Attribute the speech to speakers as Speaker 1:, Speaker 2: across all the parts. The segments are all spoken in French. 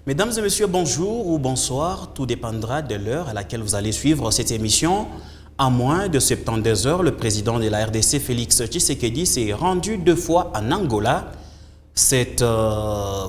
Speaker 1: Mesdames et messieurs, bonjour ou bonsoir. Tout dépendra de l'heure à laquelle vous allez suivre cette émission. À moins de 72 heures, le président de la RDC, Félix Tshisekedi, s'est rendu 2 fois en Angola. Cette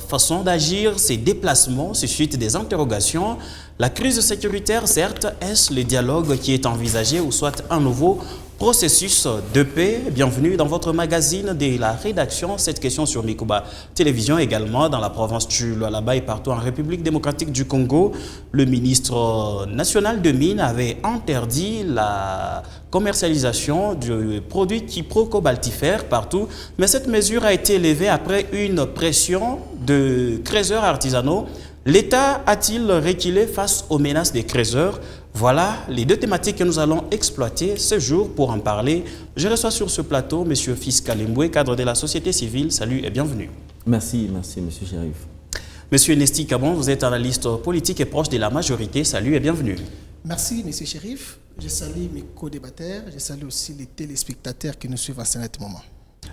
Speaker 1: façon d'agir, ces déplacements suscitent des interrogations. La crise sécuritaire, certes, est-ce le dialogue qui est envisagé ou soit un nouveau processus de paix? Bienvenue dans votre magazine de la rédaction. Cette question sur Mikuba Télévision également dans la province du Lualaba et partout en République démocratique du Congo. Le ministre national de Mines avait interdit la commercialisation du produit chyprocobaltifère partout. Mais cette mesure a été levée après une pression de creuseurs artisanaux. L'État a-t-il reculé face aux menaces des creuseurs? Voilà les deux thématiques que nous allons exploiter ce jour. Pour en parler, je reçois sur ce plateau M. Fils Kalimboué, cadre de la société civile. Salut et bienvenue.
Speaker 2: Merci, M. Chérif.
Speaker 1: M. Nesti Kabon, vous êtes analyste politique et proche de la majorité. Salut et bienvenue.
Speaker 3: Merci, M. Chérif. Je salue mes co-débatteurs. Je salue aussi les téléspectateurs qui nous suivent en ce moment.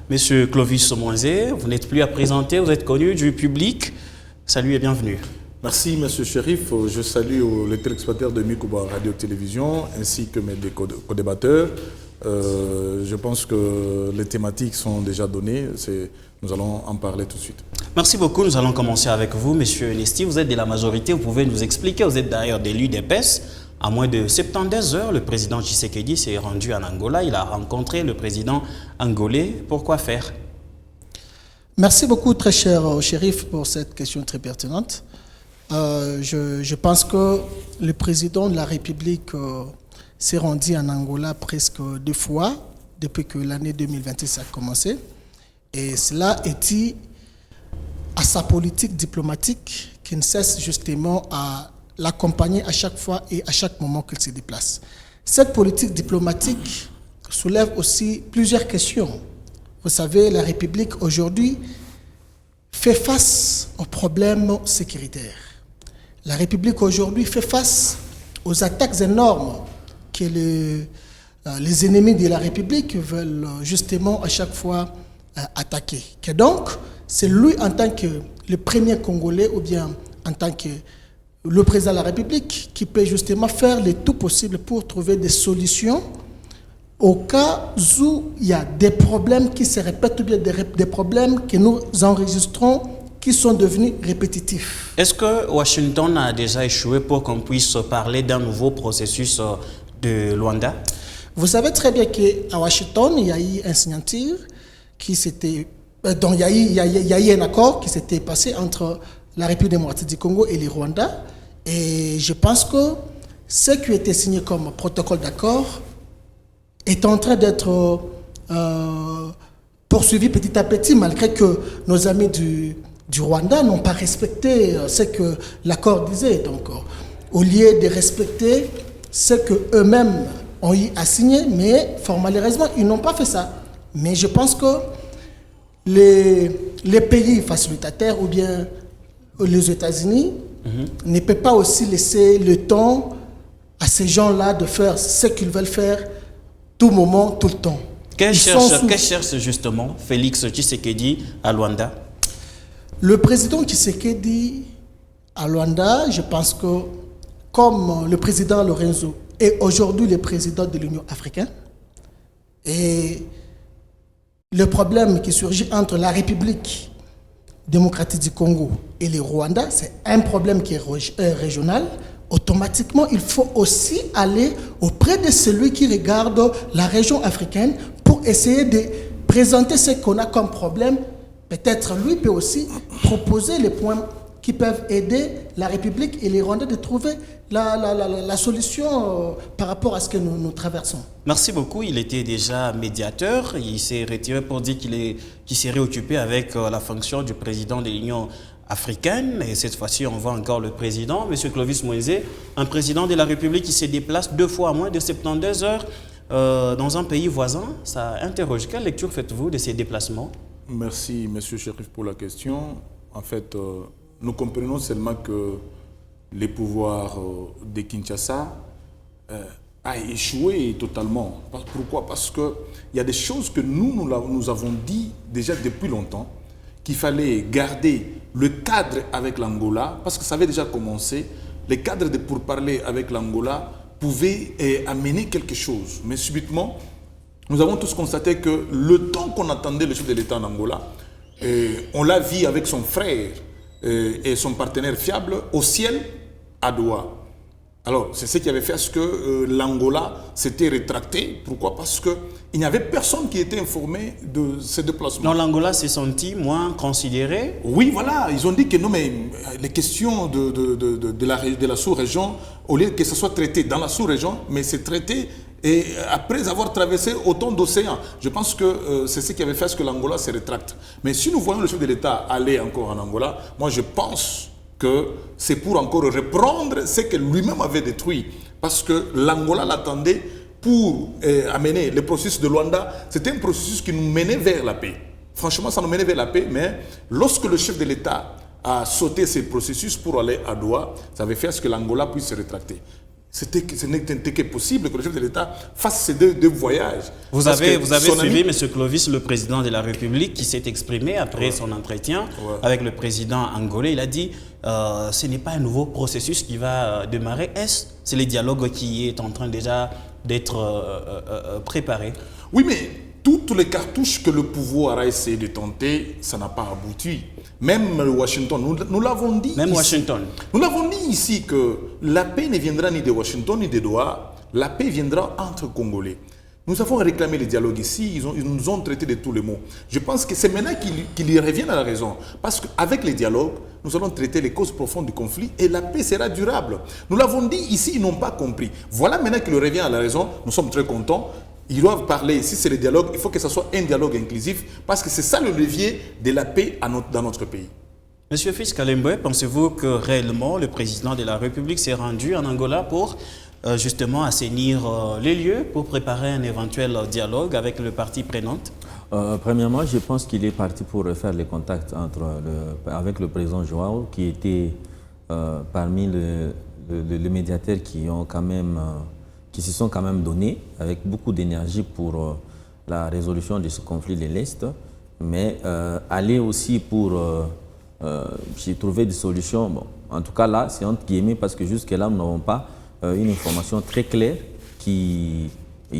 Speaker 1: M. Clovis Moinzé, vous n'êtes plus à présenter, vous êtes connu du public. Salut et bienvenue.
Speaker 4: Merci, M. Chérif. Je salue les téléspectateurs de Mikuba Radio-Télévision ainsi que mes co-débatteurs. Je pense que les thématiques sont déjà données. Nous allons en parler tout de suite.
Speaker 1: Merci beaucoup. Nous allons commencer avec vous, M. Nesti. Vous êtes de la majorité. Vous pouvez nous expliquer. Vous êtes d'ailleurs de l'UDPS. À moins de 72 heures, le président Tshisekedi s'est rendu en Angola. Il a rencontré le président angolais. Pourquoi faire?
Speaker 3: Merci beaucoup, très cher Chérif, pour cette question très pertinente. Je pense que le président de la République s'est rendu en Angola presque 2 fois depuis que l'année 2026 a commencé. Et cela est dû à sa politique diplomatique qui ne cesse justement à l'accompagner à chaque fois et à chaque moment qu'il se déplace. Cette politique diplomatique soulève aussi plusieurs questions. Vous savez, la République aujourd'hui fait face aux problèmes sécuritaires. La République aujourd'hui fait face aux attaques énormes que les ennemis de la République veulent justement à chaque fois attaquer. Que donc, c'est lui en tant que le premier Congolais ou bien en tant que le président de la République qui peut justement faire le tout possible pour trouver des solutions au cas où il y a des problèmes qui se répètent ou bien des problèmes que nous enregistrons qui sont devenus répétitifs.
Speaker 1: Est-ce que Washington a déjà échoué pour qu'on puisse parler d'un nouveau processus de Luanda?
Speaker 3: Vous savez très bien qu'à Washington, il y a eu une signature qui s'était... Donc, il y a eu un accord qui s'était passé entre la République démocratique du Congo et le Rwanda. Et je pense que ce qui a été signé comme protocole d'accord est en train d'être poursuivi petit à petit, malgré que nos amis du Rwanda n'ont pas respecté ce que l'accord disait. Donc, au lieu de respecter ce qu'eux-mêmes ont eu à signer, mais malheureusement, ils n'ont pas fait ça. Mais je pense que les pays facilitateurs ou bien les États-Unis ne peuvent pas aussi laisser le temps à ces gens-là de faire ce qu'ils veulent faire tout moment, tout le temps.
Speaker 1: Que cherche justement Félix Tshisekedi à Luanda?
Speaker 3: Le président Tshisekedi à Luanda, je pense que comme le président Lorenzo est aujourd'hui le président de l'Union africaine, et le problème qui surgit entre la République démocratique du Congo et le Rwanda, c'est un problème qui est régional. Automatiquement, il faut aussi aller auprès de celui qui regarde la région africaine pour essayer de présenter ce qu'on a comme problème. Peut-être lui peut aussi proposer les points qui peuvent aider la République et les Rwandais de trouver la solution par rapport à ce que nous traversons.
Speaker 1: Merci beaucoup. Il était déjà médiateur. Il s'est retiré pour dire qu'il serait occupé avec la fonction du président de l'Union africaine. Et cette fois-ci, on voit encore le président, M. Clovis Moïse, un président de la République qui se déplace 2 fois à moins de 72 heures dans un pays voisin. Ça interroge. Quelle lecture faites-vous de ces déplacements?
Speaker 4: Merci, M. Chérif, pour la question. En fait, nous comprenons seulement que les pouvoirs de Kinshasa a échoué totalement. Pourquoi? Parce qu'il y a des choses que nous avons dit déjà depuis longtemps, qu'il fallait garder le cadre avec l'Angola, parce que ça avait déjà commencé, les cadres de pourparlers avec l'Angola pouvaient amener quelque chose. Mais subitement, nous avons tous constaté que le temps qu'on attendait le chef de l'État en Angola, on l'a vu avec son frère et son partenaire fiable au ciel à Doha. Alors, c'est ce qui avait fait à ce que l'Angola s'était rétracté. Pourquoi? Parce qu'il n'y avait personne qui était informé de ces déplacements.
Speaker 1: Non, l'Angola s'est senti moins considéré.
Speaker 4: Oui, voilà. Ils ont dit que non, mais les questions de la sous-région, au lieu que ce soit traité dans la sous-région, mais c'est traité et après avoir traversé autant d'océans. Je pense que c'est ce qui avait fait à ce que l'Angola se rétracte. Mais si nous voyons le chef de l'État aller encore en Angola, moi je pense que c'est pour encore reprendre ce que lui-même avait détruit. Parce que l'Angola l'attendait pour amener le processus de Luanda. C'était un processus qui nous menait vers la paix. Franchement, ça nous menait vers la paix, mais lorsque le chef de l'État a sauté ce processus pour aller à Doha, ça avait fait à ce que l'Angola puisse se rétracter. Ce n'était que possible que le chef de l'État fasse ces deux voyages.
Speaker 1: Vous avez suivi M. Clovis, le président de la République, qui s'est exprimé après son entretien avec le président angolais. Il a dit ce n'est pas un nouveau processus qui va démarrer. C'est le dialogue qui est en train déjà d'être préparé?
Speaker 4: Oui, mais toutes les cartouches que le pouvoir a essayé de tenter, ça n'a pas abouti. Même Washington, nous l'avons dit.
Speaker 1: Même
Speaker 4: ici,
Speaker 1: Washington.
Speaker 4: Nous l'avons dit ici que la paix ne viendra ni de Washington ni de Doha. La paix viendra entre Congolais. Nous avons réclamé le dialogue ici, ils nous ont traité de tous les mots. Je pense que c'est maintenant qu'ils reviennent à la raison. Parce qu'avec les dialogues, nous allons traiter les causes profondes du conflit et la paix sera durable. Nous l'avons dit ici, ils n'ont pas compris. Voilà maintenant qu'ils reviennent à la raison, nous sommes très contents. Ils doivent parler, si c'est le dialogue, il faut que ce soit un dialogue inclusif parce que c'est ça le levier de la paix dans notre pays.
Speaker 1: Monsieur Fils Kalembe, pensez-vous que réellement le président de la République s'est rendu en Angola pour justement assainir les lieux, pour préparer un éventuel dialogue avec le parti prenante?
Speaker 2: Premièrement, je pense qu'il est parti pour refaire les contacts avec le président Joao, qui était parmi les médiateurs qui se sont quand même donnés avec beaucoup d'énergie pour la résolution de ce conflit de l'Est, mais aller aussi pour trouver des solutions. Bon, en tout cas là, c'est entre guillemets parce que jusque-là, nous n'avons pas une information très claire qui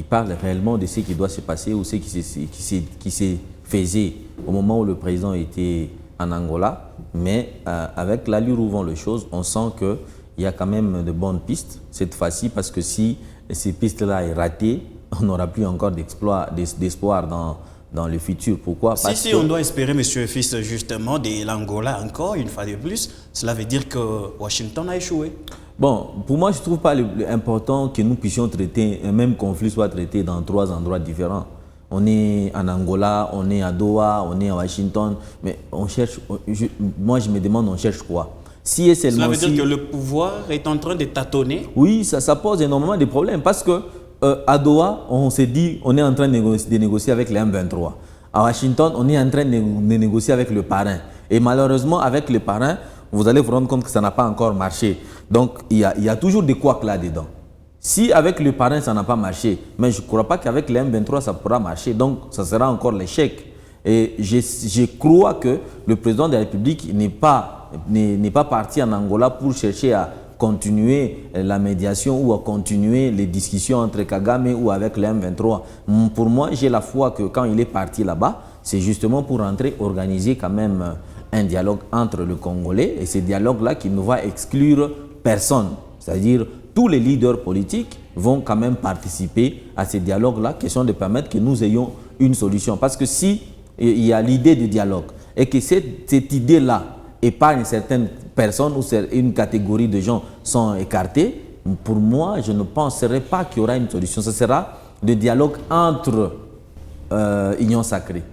Speaker 2: parle réellement de ce qui doit se passer ou ce qui se faisait au moment où le président était en Angola. Mais avec l'allure où vont les choses, on sent qu'il y a quand même de bonnes pistes cette fois-ci, parce que si ces pistes-là sont ratées, on n'aura plus encore d'espoir dans le futur. Pourquoi? Parce
Speaker 1: que on doit espérer, monsieur Fils, justement, de l'Angola encore, une fois de plus, cela veut dire que Washington a échoué.
Speaker 2: Bon, pour moi, je ne trouve pas important que nous puissions traiter, un même conflit soit traité dans 3 endroits différents. On est en Angola, on est à Doha, on est à Washington, mais on cherche, moi je me demande, on cherche quoi? Si
Speaker 1: cela veut dire que le pouvoir est en train de tâtonner?
Speaker 2: Oui, ça pose énormément de problèmes parce que à Doha, on s'est dit, on est en train de négocier avec les M23. À Washington, on est en train de négocier avec le parrain. Et malheureusement, avec le parrain, vous allez vous rendre compte que ça n'a pas encore marché. Donc, il y a toujours des couacs là-dedans. Si avec le parrain, ça n'a pas marché, mais je ne crois pas qu'avec les M23, ça pourra marcher. Donc, ça sera encore l'échec. Et je crois que le président de la République n'est pas parti en Angola pour chercher à continuer la médiation ou à continuer les discussions entre Kagame ou avec les M23. Pour moi, j'ai la foi que quand il est parti là-bas, c'est justement pour rentrer, organiser quand même un dialogue entre le Congolais, et ce dialogue-là qui ne va exclure personne. C'est-à-dire tous les leaders politiques vont quand même participer à ce dialogue-là, question de permettre que nous ayons une solution. Parce que si il y a l'idée du dialogue et que cette idée-là épargne certaines personnes ou une catégorie de gens sont écartés, pour moi, je ne penserai pas qu'il y aura une solution. Ce sera le dialogue entre Union Sacrée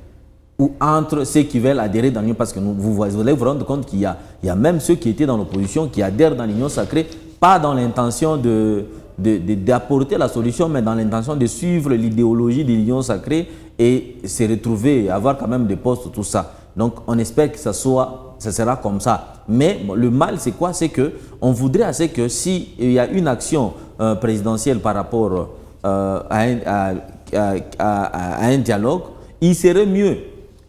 Speaker 2: ou entre ceux qui veulent adhérer dans l'Union, parce que vous allez vous rendre compte qu'il y a même ceux qui étaient dans l'opposition qui adhèrent dans l'Union Sacrée, pas dans l'intention d'apporter la solution, mais dans l'intention de suivre l'idéologie de l'Union Sacrée et se retrouver, avoir quand même des postes, tout ça. Donc on espère que ça sera comme ça. Mais le mal, c'est quoi? C'est qu'on voudrait assez que s'il y a une action présidentielle par rapport à un dialogue, il serait mieux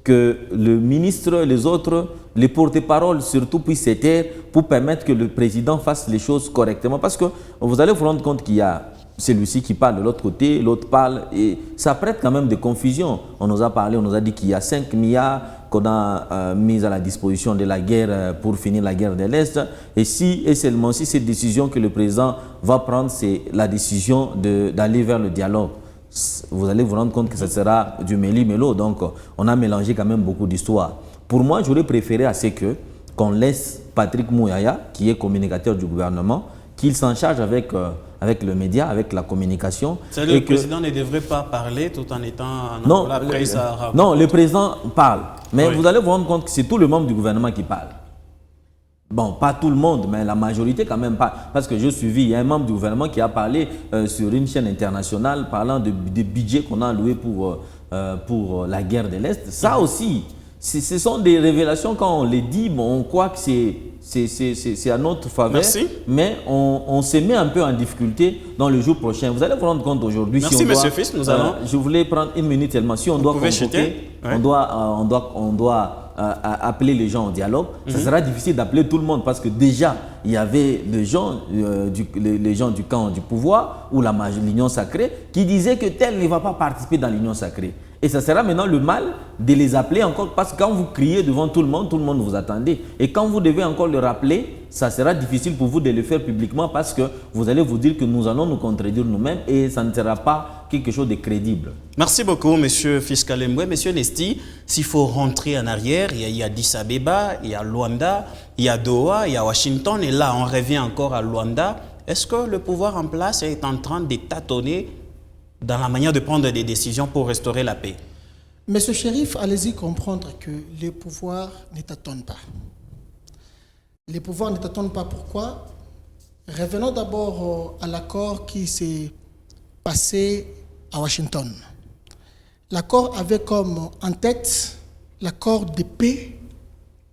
Speaker 2: que le ministre, les autres les porte-paroles surtout puissent se taire pour permettre que le président fasse les choses correctement. Parce que vous allez vous rendre compte qu'il y a celui-ci qui parle de l'autre côté, l'autre parle, et ça prête quand même des confusions. On nous a parlé, on nous a dit qu'il y a 5 milliards qu'on a mis à la disposition de la guerre pour finir la guerre de l'Est. Et si et seulement si cette décision que le président va prendre, c'est la décision d'aller vers le dialogue, vous allez vous rendre compte que ce sera du méli-mélo. Donc, on a mélangé quand même beaucoup d'histoires. Pour moi, j'aurais préféré à ce qu'on laisse Patrick Mouyaya, qui est communicateur du gouvernement, qu'il s'en charge avec le média, avec la communication.
Speaker 1: C'est-à-dire que le président ne devrait pas parler tout en étant
Speaker 2: non,
Speaker 1: la presse arabe.
Speaker 2: Non, le président parle. Mais
Speaker 1: oui,
Speaker 2: vous allez vous rendre compte que c'est tout le membre du gouvernement qui parle. Bon, pas tout le monde, mais la majorité quand même pas. Parce que j'ai suivi, il y a un membre du gouvernement qui a parlé sur une chaîne internationale parlant des budgets qu'on a alloués pour la guerre de l'Est. Ça aussi, ce sont des révélations, quand on les dit, bon, on croit que c'est à notre faveur.
Speaker 1: Merci.
Speaker 2: Mais on se met un peu en difficulté dans le jour prochain. Vous allez vous rendre compte aujourd'hui.
Speaker 1: Merci,
Speaker 2: si on
Speaker 1: monsieur
Speaker 2: doit,
Speaker 1: Fils, nous allons.
Speaker 2: Je voulais prendre une minute seulement. Si on doit convoquer, on doit appeler les gens au dialogue. Ça sera difficile d'appeler tout le monde parce que déjà, il y avait les gens du camp du pouvoir ou l'Union sacrée qui disaient que tel ne va pas participer dans l'Union sacrée. Et ça sera maintenant le mal de les appeler encore parce que quand vous criez devant tout le monde vous attendez. Et quand vous devez encore le rappeler, ça sera difficile pour vous de le faire publiquement parce que vous allez vous dire que nous allons nous contredire nous-mêmes et ça ne sera pas quelque chose de crédible.
Speaker 1: Merci beaucoup, monsieur Fiskalembwe. Monsieur Nesti, s'il faut rentrer en arrière, il y a Addis Abeba, il y a Luanda, il y a Doha, il y a Washington, et là, on revient encore à Luanda. Est-ce que le pouvoir en place est en train de tâtonner dans la manière de prendre des décisions pour restaurer la paix?
Speaker 3: Monsieur Chérif, allez-y comprendre que les pouvoirs ne tâtonnent pas. Les pouvoirs ne tâtonnent pas. Pourquoi? Revenons d'abord à l'accord qui s'est passé à Washington. L'accord avait comme en tête l'accord de paix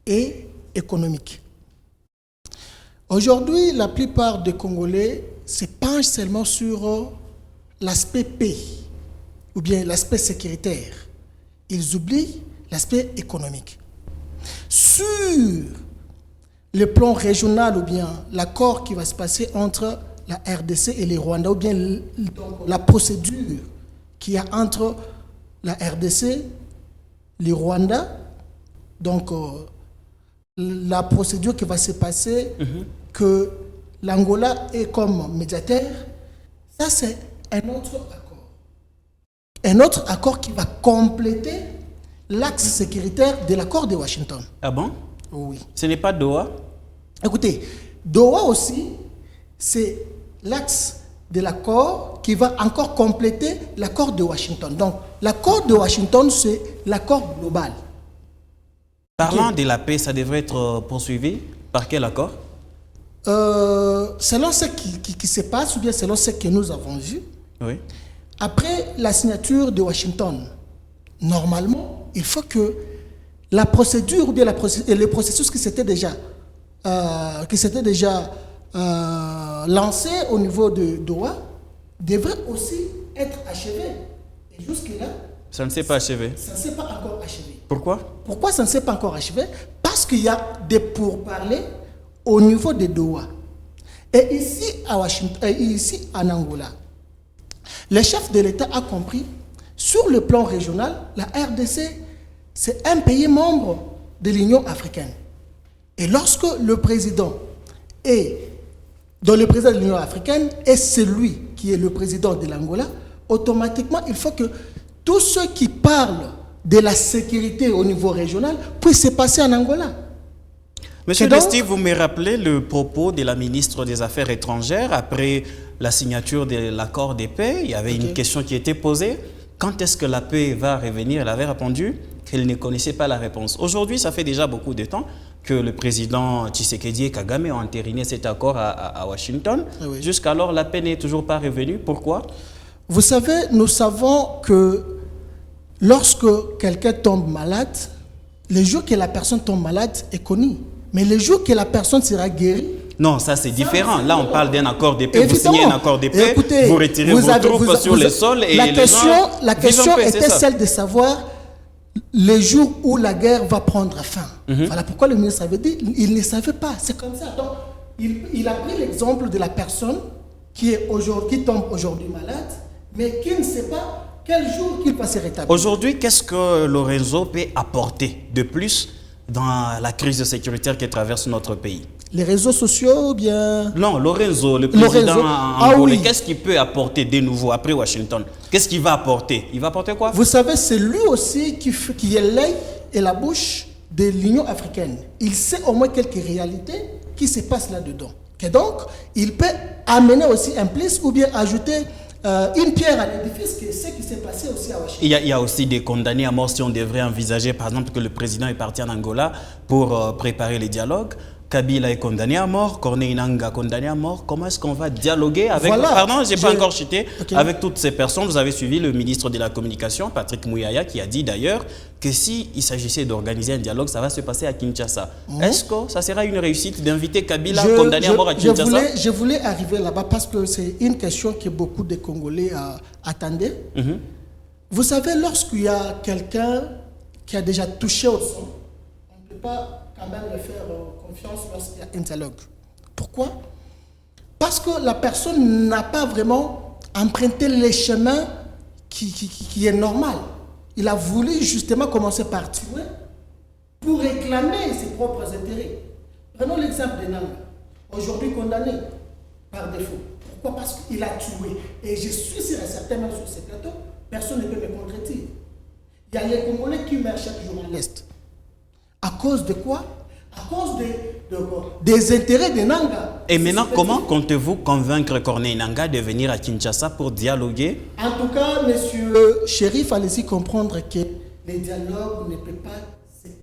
Speaker 3: et économique. Aujourd'hui, la plupart des Congolais se penchent seulement sur l'aspect paix ou bien l'aspect sécuritaire. Ils oublient l'aspect économique. Sur le plan régional ou bien l'accord qui va se passer entre la RDC et les Rwandais ou bien la procédure qu'il y a entre la RDC, les Rwandais, donc la procédure qui va se passer, que l'Angola est comme médiateur, ça c'est un autre accord. Un autre accord qui va compléter l'axe sécuritaire de l'accord de Washington.
Speaker 1: Ah bon?
Speaker 3: Oui.
Speaker 1: Ce n'est pas Doha?
Speaker 3: Écoutez, Doha aussi, c'est l'axe de l'accord qui va encore compléter l'accord de Washington. Donc, l'accord de Washington, c'est l'accord global.
Speaker 1: Parlant de la paix, ça devrait être poursuivi par quel accord?
Speaker 3: Selon ce qui se passe, ou bien selon ce que nous avons vu,
Speaker 1: oui,
Speaker 3: après la signature de Washington, normalement, il faut que la procédure ou bien le processus qui s'était déjà lancé au niveau de Doha devrait aussi être achevé. Et jusque-là,
Speaker 1: ça ne s'est pas achevé.
Speaker 3: Ça ne s'est pas encore achevé.
Speaker 1: Pourquoi?
Speaker 3: Pourquoi ça ne s'est pas encore achevé? Parce qu'il y a des pourparlers au niveau de Doha. Et ici, à Washington, ici en Angola, le chef de l'État a compris, sur le plan régional, la RDC, c'est un pays membre de l'Union africaine. Et lorsque le président de l'Union africaine est celui qui est le président de l'Angola, automatiquement, il faut que tous ceux qui parlent de la sécurité au niveau régional puissent se passer en Angola.
Speaker 1: Monsieur Nesti, vous me rappelez le propos de la ministre des Affaires étrangères après la signature de l'accord de paix. Il y avait une question qui était posée. Quand est-ce que la paix va revenir? Elle avait répondu qu'elle ne connaissait pas la réponse. Aujourd'hui, ça fait déjà beaucoup de temps que le président Tshisekedi et Kagame ont entériné cet accord à Washington. Oui. Jusqu'alors, la paix n'est toujours pas revenue. Pourquoi?
Speaker 3: Vous savez, nous savons que lorsque quelqu'un tombe malade, le jour que la personne tombe malade est connu. Mais le jour que la personne sera guérie...
Speaker 1: Non, ça c'est différent. Là, on parle d'un accord de paix. Vous signez un accord de paix, écoutez, vous retirez vos troupes sur les sols et
Speaker 3: la question était celle de savoir le jour où la guerre va prendre fin. Voilà pourquoi le ministre avait dit, il ne savait pas, c'est comme ça. Donc, il a pris l'exemple de la personne qui tombe aujourd'hui malade, mais qui ne sait pas quel jour qu'il va se rétablir.
Speaker 1: Aujourd'hui, qu'est-ce que Lorenzo peut apporter de plus dans la crise sécuritaire qui traverse notre pays?
Speaker 3: Les réseaux sociaux ou bien...
Speaker 1: Non, Lorenzo, le président angolais,
Speaker 3: oui.
Speaker 1: qu'est-ce qu'il peut apporter de nouveau après Washington? Qu'est-ce qu'il va apporter? Il va apporter quoi?
Speaker 3: Vous savez, c'est lui aussi qui est l'œil et la bouche de l'Union africaine. Il sait au moins quelques réalités qui se passent là-dedans. Et donc, il peut amener aussi un plus ou bien ajouter une pierre à l'édifice, que c'est ce qui s'est passé aussi à Washington.
Speaker 1: Il y a aussi des condamnés à mort si on devrait envisager, par exemple, que le président est parti en Angola pour préparer les dialogues. Kabila est condamné à mort, Corneille Nangaa condamné à mort. Comment est-ce qu'on va dialoguer avec...
Speaker 3: Voilà.
Speaker 1: Pardon, je n'ai pas encore cité.
Speaker 3: Okay.
Speaker 1: Avec toutes ces personnes, vous avez suivi le ministre de la Communication, Patrick Mouyaya, qui a dit d'ailleurs que s'il s'agissait d'organiser un dialogue, ça va se passer à Kinshasa. Est-ce que ça sera une réussite d'inviter Kabila condamné à mort à Kinshasa?
Speaker 3: Je voulais arriver là-bas parce que c'est une question que beaucoup de Congolais attendaient. Vous savez, lorsqu'il y a quelqu'un qui a déjà touché au sang, on ne peut pas quand même le faire confiance lorsqu'il y a un dialogue. Pourquoi? Parce que la personne n'a pas vraiment emprunté les chemins qui est normal. Il a voulu justement commencer par tuer pour réclamer ses propres intérêts. Prenons l'exemple de Nangaa, aujourd'hui condamné par défaut. Pourquoi? Parce qu'il a tué. Et je suis sûr et certain, même sur ces plateaux, personne ne peut me contredire. Il y a les Congolais qui meurent chaque jour à l'Est. À cause de quoi? À cause des intérêts de Nangaa.
Speaker 1: Et maintenant, comment comptez-vous convaincre Corneille Nangaa de venir à Kinshasa pour dialoguer?
Speaker 3: En tout cas, monsieur Chérif, allez-y comprendre que les dialogues ne peuvent pas... C'est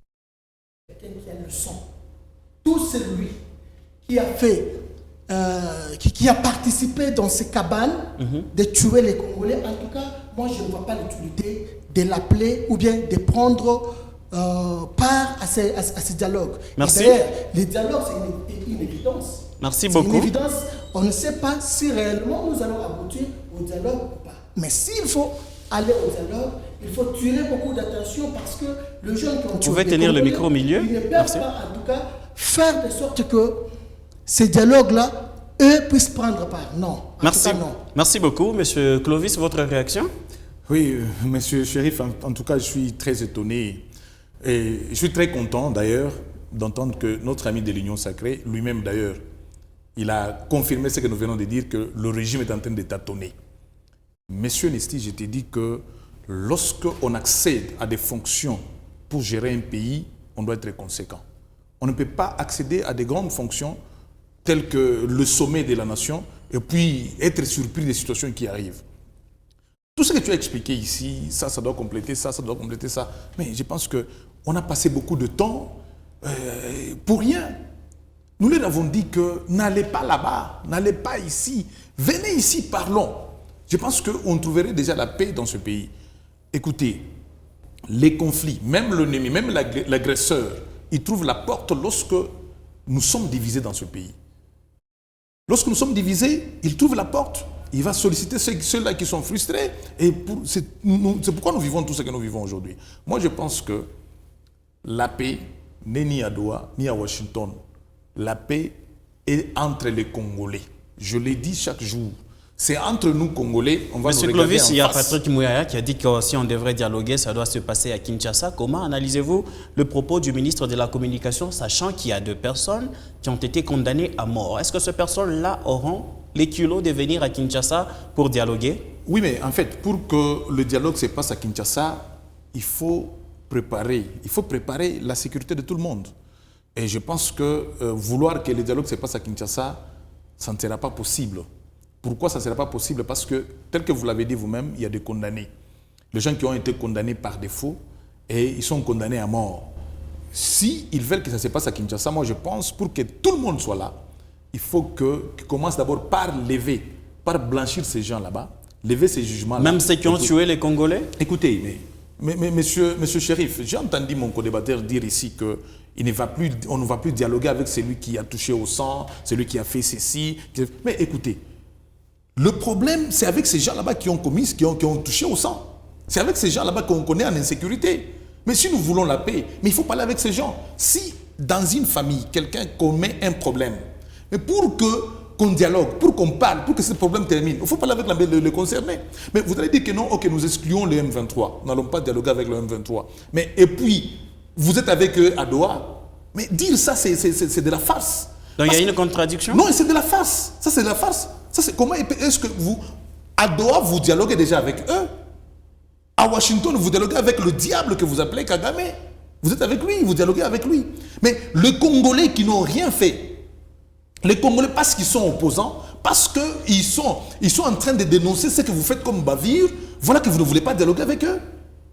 Speaker 3: quelqu'un qui a le son. Tout celui qui a fait... qui a participé dans ces cabanes de tuer les Congolais, en tout cas, moi je ne vois pas l'utilité de l'appeler ou bien de prendre part à ces dialogues.
Speaker 1: Merci.
Speaker 3: Et d'ailleurs, les dialogues, c'est une évidence.
Speaker 1: Merci beaucoup.
Speaker 3: C'est une évidence. On ne sait pas si réellement nous allons aboutir au dialogue ou pas. Mais s'il faut aller au dialogue, il faut tirer beaucoup d'attention parce que le jeune qui ont tué...
Speaker 1: Vous pouvez tenir le micro au milieu?
Speaker 3: Ils ne peuvent pas, en tout cas, faire de sorte que ces dialogues-là, eux, puissent prendre part. Non.
Speaker 1: Merci.
Speaker 3: Tout cas, non.
Speaker 1: Merci beaucoup. Monsieur Clovis, votre réaction?
Speaker 4: Oui, monsieur Chérif, en tout cas, je suis très étonné et je suis très content d'ailleurs d'entendre que notre ami de l'Union sacrée, lui-même d'ailleurs, il a confirmé ce que nous venons de dire, que le régime est en train de tâtonner. Monsieur Nesti, je te dis que lorsqu'on accède à des fonctions pour gérer un pays, on doit être conséquent. On ne peut pas accéder à des grandes fonctions telles que le sommet de la nation et puis être surpris des situations qui arrivent. Tout ce que tu as expliqué ici, ça doit compléter ça, ça doit compléter ça. Mais je pense qu'on a passé beaucoup de temps pour rien. Nous leur avons dit que n'allez pas là-bas, n'allez pas ici, venez ici, parlons. Je pense qu'on trouverait déjà la paix dans ce pays. Écoutez, les conflits, même l'ennemi, même l'agresseur, il trouve la porte lorsque nous sommes divisés dans ce pays. Lorsque nous sommes divisés, il trouve la porte. Il va solliciter ceux-là qui sont frustrés. Et c'est pourquoi nous vivons tout ce que nous vivons aujourd'hui. Moi, je pense que la paix n'est ni à Doha, ni à Washington. La paix est entre les Congolais. Je l'ai dit chaque jour. C'est entre nous, Congolais, on va
Speaker 1: Monsieur
Speaker 4: nous regarder
Speaker 1: Clovis, il y
Speaker 4: en
Speaker 1: a
Speaker 4: face.
Speaker 1: Patrick Mouyaya qui a dit que si on devrait dialoguer, ça doit se passer à Kinshasa. Comment analysez-vous le propos du ministre de la Communication, sachant qu'il y a 2 personnes qui ont été condamnées à mort? Est-ce que ces personnes-là auront les kilos de venir à Kinshasa pour dialoguer?
Speaker 4: Oui, mais en fait, pour que le dialogue se passe à Kinshasa, il faut préparer la sécurité de tout le monde. Et je pense que vouloir que le dialogue se passe à Kinshasa, ça ne sera pas possible. Pourquoi ça ne sera pas possible? Parce que, tel que vous l'avez dit vous-même, il y a des condamnés. Les gens qui ont été condamnés par défaut, et ils sont condamnés à mort. Si ils veulent que ça se passe à Kinshasa, moi je pense, pour que tout le monde soit là, il faut qu'ils commencent d'abord par blanchir ces gens là-bas, lever ces jugements-là.
Speaker 1: Même ceux qui ont tué les Congolais?
Speaker 4: Écoutez, mais monsieur Chérif, j'ai entendu mon co-débatteur dire ici que on ne va plus dialoguer avec celui qui a touché au sang, celui qui a fait ceci. Mais écoutez, le problème, c'est avec ces gens là-bas qui ont touché au sang. C'est avec ces gens là-bas qu'on connaît en insécurité. Mais si nous voulons la paix, mais il faut parler avec ces gens. Si dans une famille, quelqu'un commet un problème, mais pour qu'on dialogue, pour qu'on parle, pour que ce problème termine, il faut parler avec le concerné. Mais vous allez dire que non, ok, nous excluons le M23. Nous n'allons pas dialoguer avec le M23. Mais et puis, vous êtes avec eux à Doha. Mais dire ça, c'est de la farce.
Speaker 1: Donc il y a une contradiction?
Speaker 4: Non, c'est de la farce. Ça, c'est de la farce. Comment est-ce que vous, à Doha, vous dialoguez déjà avec eux? À Washington, vous dialoguez avec le diable que vous appelez Kagame. Vous êtes avec lui, vous dialoguez avec lui. Mais les Congolais qui n'ont rien fait, les Congolais parce qu'ils sont opposants, parce qu'ils sont en train de dénoncer ce que vous faites comme bavure, voilà que vous ne voulez pas dialoguer avec eux.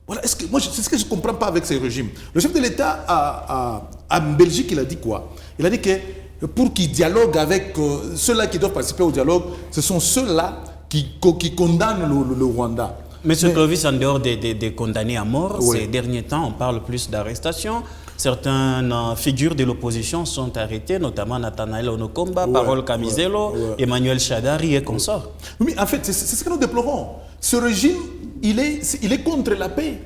Speaker 4: Voilà, moi, c'est ce que je ne comprends pas avec ces régimes. Le chef de l'État en Belgique, il a dit quoi? Il a dit que pour qu'ils dialoguent avec ceux-là qui doivent participer au dialogue, ce sont ceux-là qui condamnent le Rwanda.
Speaker 1: Monsieur Clovis, en dehors des condamnés à mort,
Speaker 4: oui.
Speaker 1: Ces derniers temps, on parle plus d'arrestations. Certaines figures de l'opposition sont arrêtées, notamment Nathanaël Onokomba, Parole Kamizelo, Emmanuel Chadari et consorts.
Speaker 4: Oui, en fait, c'est ce que nous déplorons. Ce régime, il est contre la paix.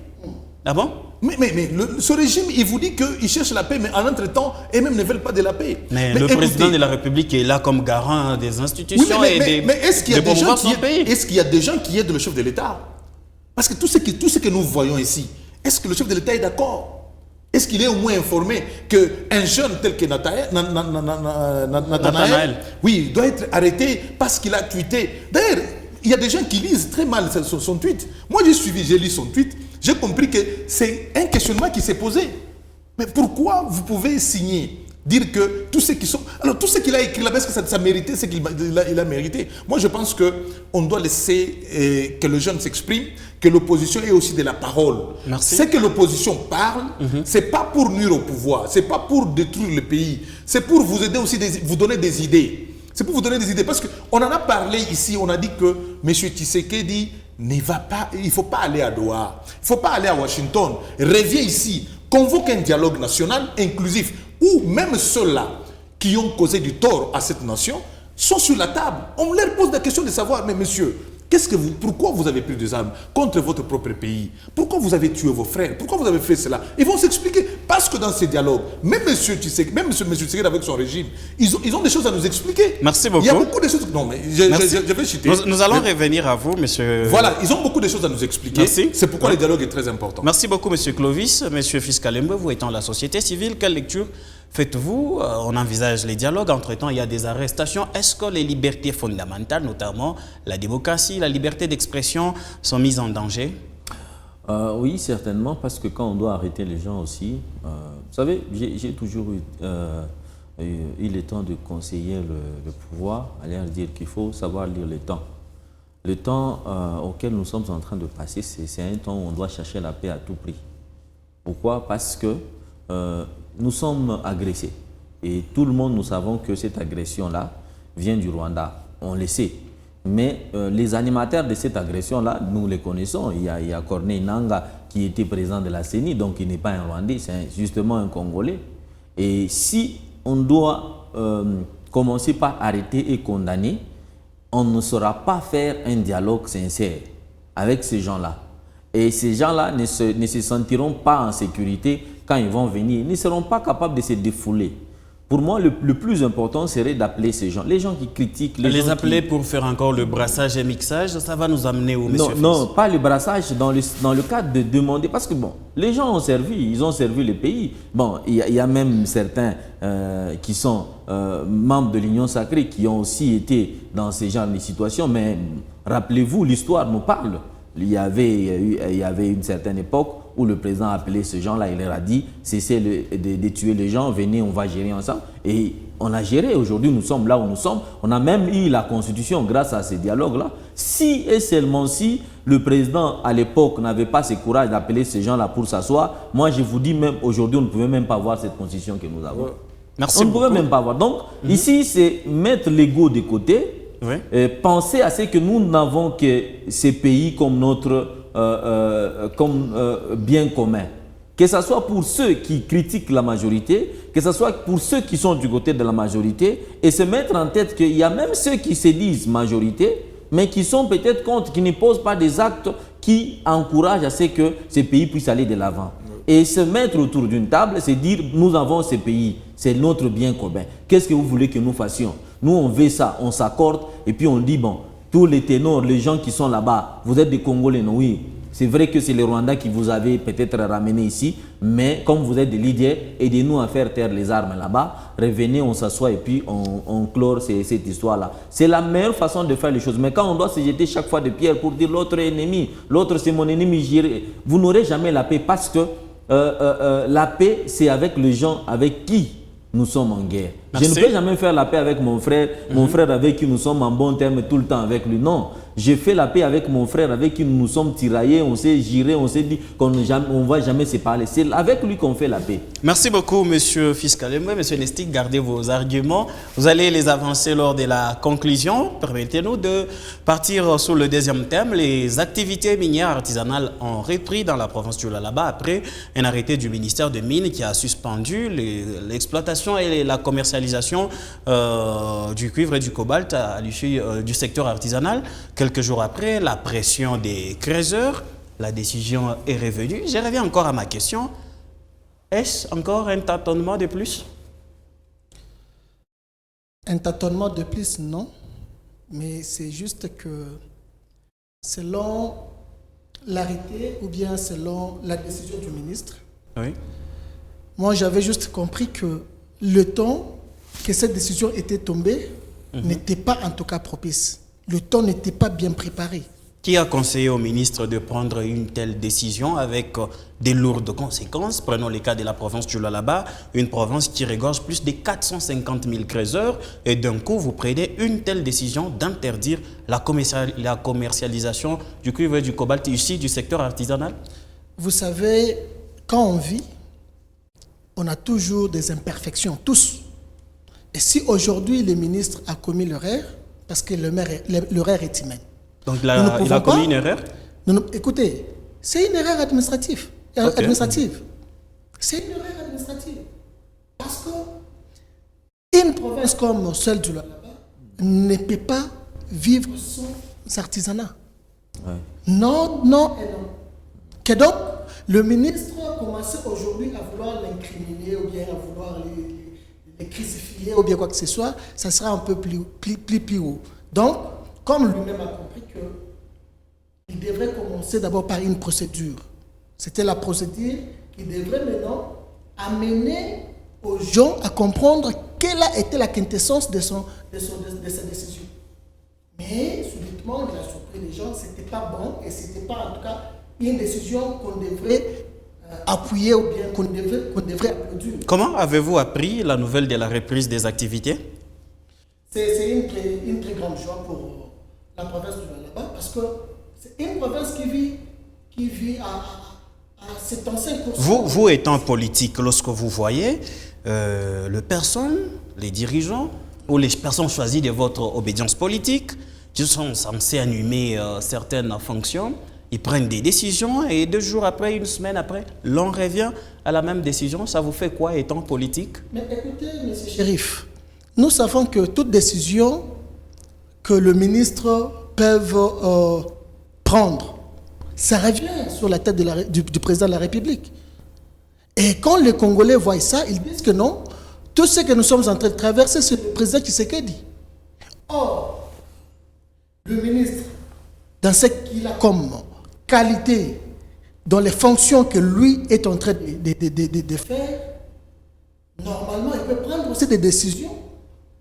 Speaker 1: Ah bon?
Speaker 4: Mais ce régime, il vous dit qu'il cherche la paix, mais en entre-temps, eux-mêmes ne veulent pas de la paix.
Speaker 1: Mais le président de la République est là comme garant des institutions
Speaker 4: mais est-ce qu'il y a des gens
Speaker 1: est-ce
Speaker 4: qu'il y a des gens qui aident le chef de l'État? Parce que tout ce que nous voyons ici, est-ce que le chef de l'État est d'accord? Est-ce qu'il est au moins informé qu'un jeune tel que Nathanaël, oui, doit être arrêté parce qu'il a tweeté? D'ailleurs, il y a des gens qui lisent très mal son tweet. Moi, j'ai lu son tweet, j'ai compris que c'est un questionnement qui s'est posé. Mais pourquoi vous pouvez signer, dire que tous ceux qui sont... Alors, tout ce qu'il a écrit là-bas, est-ce que ça méritait ce qu'il a mérité? Moi, je pense qu'on doit laisser que le jeune s'exprime, que l'opposition ait aussi de la parole.
Speaker 1: Merci.
Speaker 4: C'est que l'opposition parle, c'est pas pour nuire au pouvoir, c'est pas pour détruire le pays, c'est pour vous aider aussi, vous donner des idées. C'est pour vous donner des idées. Parce qu'on en a parlé ici, on a dit que M. Tshisekedi ne va pas, il ne faut pas aller à Doha, il ne faut pas aller à Washington. Reviens ici, convoque un dialogue national inclusif où même ceux-là qui ont causé du tort à cette nation sont sur la table. On leur pose la question de savoir, mais monsieur, pourquoi vous avez pris des armes contre votre propre pays? Pourquoi vous avez tué vos frères? Pourquoi vous avez fait cela? Ils vont s'expliquer. Parce que dans ces dialogues, même M. Tshisekedi, avec son régime, ils ont des choses à nous expliquer.
Speaker 1: Merci beaucoup.
Speaker 4: Il y a beaucoup de choses... Non, mais je vais citer.
Speaker 1: Nous allons revenir à vous, monsieur...
Speaker 4: Voilà, ils ont beaucoup de choses à nous expliquer.
Speaker 1: Merci.
Speaker 4: C'est pourquoi le dialogue est très important.
Speaker 1: Merci beaucoup, monsieur Clovis. Monsieur Fiscalembe, vous étant la société civile, quelle lecture faites-vous? On envisage les dialogues. Entre-temps, il y a des arrestations. Est-ce que les libertés fondamentales, notamment la démocratie, la liberté d'expression, sont mises en danger?
Speaker 2: Oui, certainement, parce que quand on doit arrêter les gens aussi, vous savez, j'ai toujours eu le temps de conseiller le pouvoir, à leur dire qu'il faut savoir lire le temps. Le temps auquel nous sommes en train de passer, c'est un temps où on doit chercher la paix à tout prix. Pourquoi? Parce que nous sommes agressés. Et tout le monde, nous savons que cette agression-là vient du Rwanda. On le sait. Mais les animateurs de cette agression-là, nous les connaissons. Il y a Corneille Nangaa qui était président de la CENI, donc il n'est pas un Rwandais, c'est justement un Congolais. Et si on doit commencer par arrêter et condamner, on ne saura pas faire un dialogue sincère avec ces gens-là. Et ces gens-là ne se sentiront pas en sécurité quand ils vont venir. Ils ne seront pas capables de se défouler. Pour moi, le plus important serait d'appeler ces gens. Les gens qui critiquent...
Speaker 1: Les appeler pour faire encore le brassage et mixage, ça va nous amener au monsieur
Speaker 2: Non, pas le brassage, dans le cadre de demander... Parce que bon, les gens ont servi, ils ont servi le pays. Bon, il y a même certains qui sont membres de l'Union sacrée qui ont aussi été dans ce genre de situations. Mais rappelez-vous, l'histoire nous parle. Il y avait une certaine époque où le président a appelé ces gens-là, il leur a dit cessez de tuer les gens, venez, on va gérer ensemble. Et on a géré. Aujourd'hui, nous sommes là où nous sommes. On a même eu la constitution grâce à ces dialogues-là. Si et seulement si le président à l'époque n'avait pas ce courage d'appeler ces gens-là pour s'asseoir, moi je vous dis même aujourd'hui, on ne pouvait même pas avoir cette constitution que nous avons.
Speaker 1: Merci
Speaker 2: on ne pouvait même pas avoir. Donc ici, c'est mettre l'ego de côté.
Speaker 1: Oui.
Speaker 2: Penser à ce que nous n'avons que ces pays comme notre bien commun. Que ce soit pour ceux qui critiquent la majorité, que ce soit pour ceux qui sont du côté de la majorité, et se mettre en tête qu'il y a même ceux qui se disent majorité, mais qui sont peut-être contre, qui ne posent pas des actes qui encouragent à ce que ces pays puissent aller de l'avant. Et se mettre autour d'une table, c'est dire, nous avons ce pays, c'est notre bien commun. Qu'est-ce que vous voulez que nous fassions? Nous, on veut ça, on s'accorde, et puis on dit, bon, tous les ténors, les gens qui sont là-bas, vous êtes des Congolais, non? Oui. C'est vrai que c'est les Rwandais qui vous avez peut-être ramené ici, mais comme vous êtes des leaders, aidez-nous à faire taire les armes là-bas. Revenez, on s'assoit et puis on clore cette histoire-là. C'est la meilleure façon de faire les choses. Mais quand on doit se jeter chaque fois des pierres pour dire l'autre est ennemi, l'autre c'est mon ennemi, j'irai, vous n'aurez jamais la paix parce que la paix, c'est avec les gens avec qui nous sommes en guerre.
Speaker 1: Merci.
Speaker 2: Je ne peux jamais faire la paix avec mon frère avec qui nous sommes en bon terme tout le temps avec lui. Non, j'ai fait la paix avec mon frère avec qui nous nous sommes tiraillés, on s'est giré, on s'est dit qu'on ne va jamais se parler. C'est avec lui qu'on fait la paix.
Speaker 1: Merci beaucoup, Monsieur Fiscalemoué. Monsieur Nestic, gardez vos arguments. Vous allez les avancer lors de la conclusion. Permettez-nous de partir sur le deuxième thème. Les activités minières artisanales ont repris dans la province du Lualaba après un arrêté du ministère des Mines qui a suspendu l'exploitation et la commercialisation du cuivre et du cobalt à l'issue du secteur artisanal. Quelques jours après, la pression des creuseurs, la décision est revenue. Je reviens encore à ma question. Est-ce encore un tâtonnement de plus?
Speaker 3: Un tâtonnement de plus, non. Mais c'est juste que selon l'arrêté ou bien selon la décision du ministre,
Speaker 1: Oui.
Speaker 3: moi j'avais juste compris que le temps que cette décision était tombée n'était pas en tout cas propice. Le temps n'était pas bien préparé.
Speaker 1: Qui a conseillé au ministre de prendre une telle décision avec des lourdes conséquences? Prenons le cas de la province du Lualaba, une province qui regorge plus de 450 000 creuseurs, et d'un coup, vous prenez une telle décision d'interdire la commercialisation du cuivre et du cobalt ici du secteur artisanal?
Speaker 3: Vous savez, quand on vit, on a toujours des imperfections, tous. Et si aujourd'hui le ministre a commis l'erreur, parce que l'erreur est humaine.
Speaker 1: Donc il a commis une erreur?
Speaker 3: Non, écoutez, c'est une erreur administrative. C'est une erreur administrative. Parce qu'une province comme celle du Lualaba ne peut pas vivre sans artisanat.
Speaker 2: Ouais.
Speaker 3: Non, non et non. Que donc, le ministre a commencé aujourd'hui à vouloir l'incriminer ou bien à vouloir les crucifier ou bien quoi que ce soit, ça sera un peu plus haut. Donc, comme lui-même a compris qu'il devrait commencer d'abord par une procédure. C'était la procédure qui devrait maintenant amener aux gens à comprendre quelle a été la quintessence de sa décision. Mais, subitement, il a surpris les gens, ce n'était pas bon et ce n'était pas en tout cas une décision qu'on devrait appuyer ou bien qu'on devrait applaudir.
Speaker 1: Comment avez-vous appris la nouvelle de la reprise des activités?
Speaker 3: C'est une très grande joie pour la province du Lualaba parce que c'est une province qui vit à 75%.
Speaker 1: Vous étant politique, lorsque vous voyez les personnes, les dirigeants ou les personnes choisies de votre obédience politique qui sont censées animer certaines fonctions, ils prennent des décisions et 2 jours après, 1 semaine après, l'on revient à la même décision. Ça vous fait quoi étant politique?
Speaker 3: Mais écoutez, M. Chérif, nous savons que toute décision que le ministre peut prendre, ça revient sur la tête du président de la République. Et quand les Congolais voient ça, ils disent que non, tout ce que nous sommes en train de traverser, c'est le président Tshisekedi. Or, le ministre, dans ce qu'il a comme qualité, dans les fonctions que lui est en train de faire, normalement, il peut prendre aussi des décisions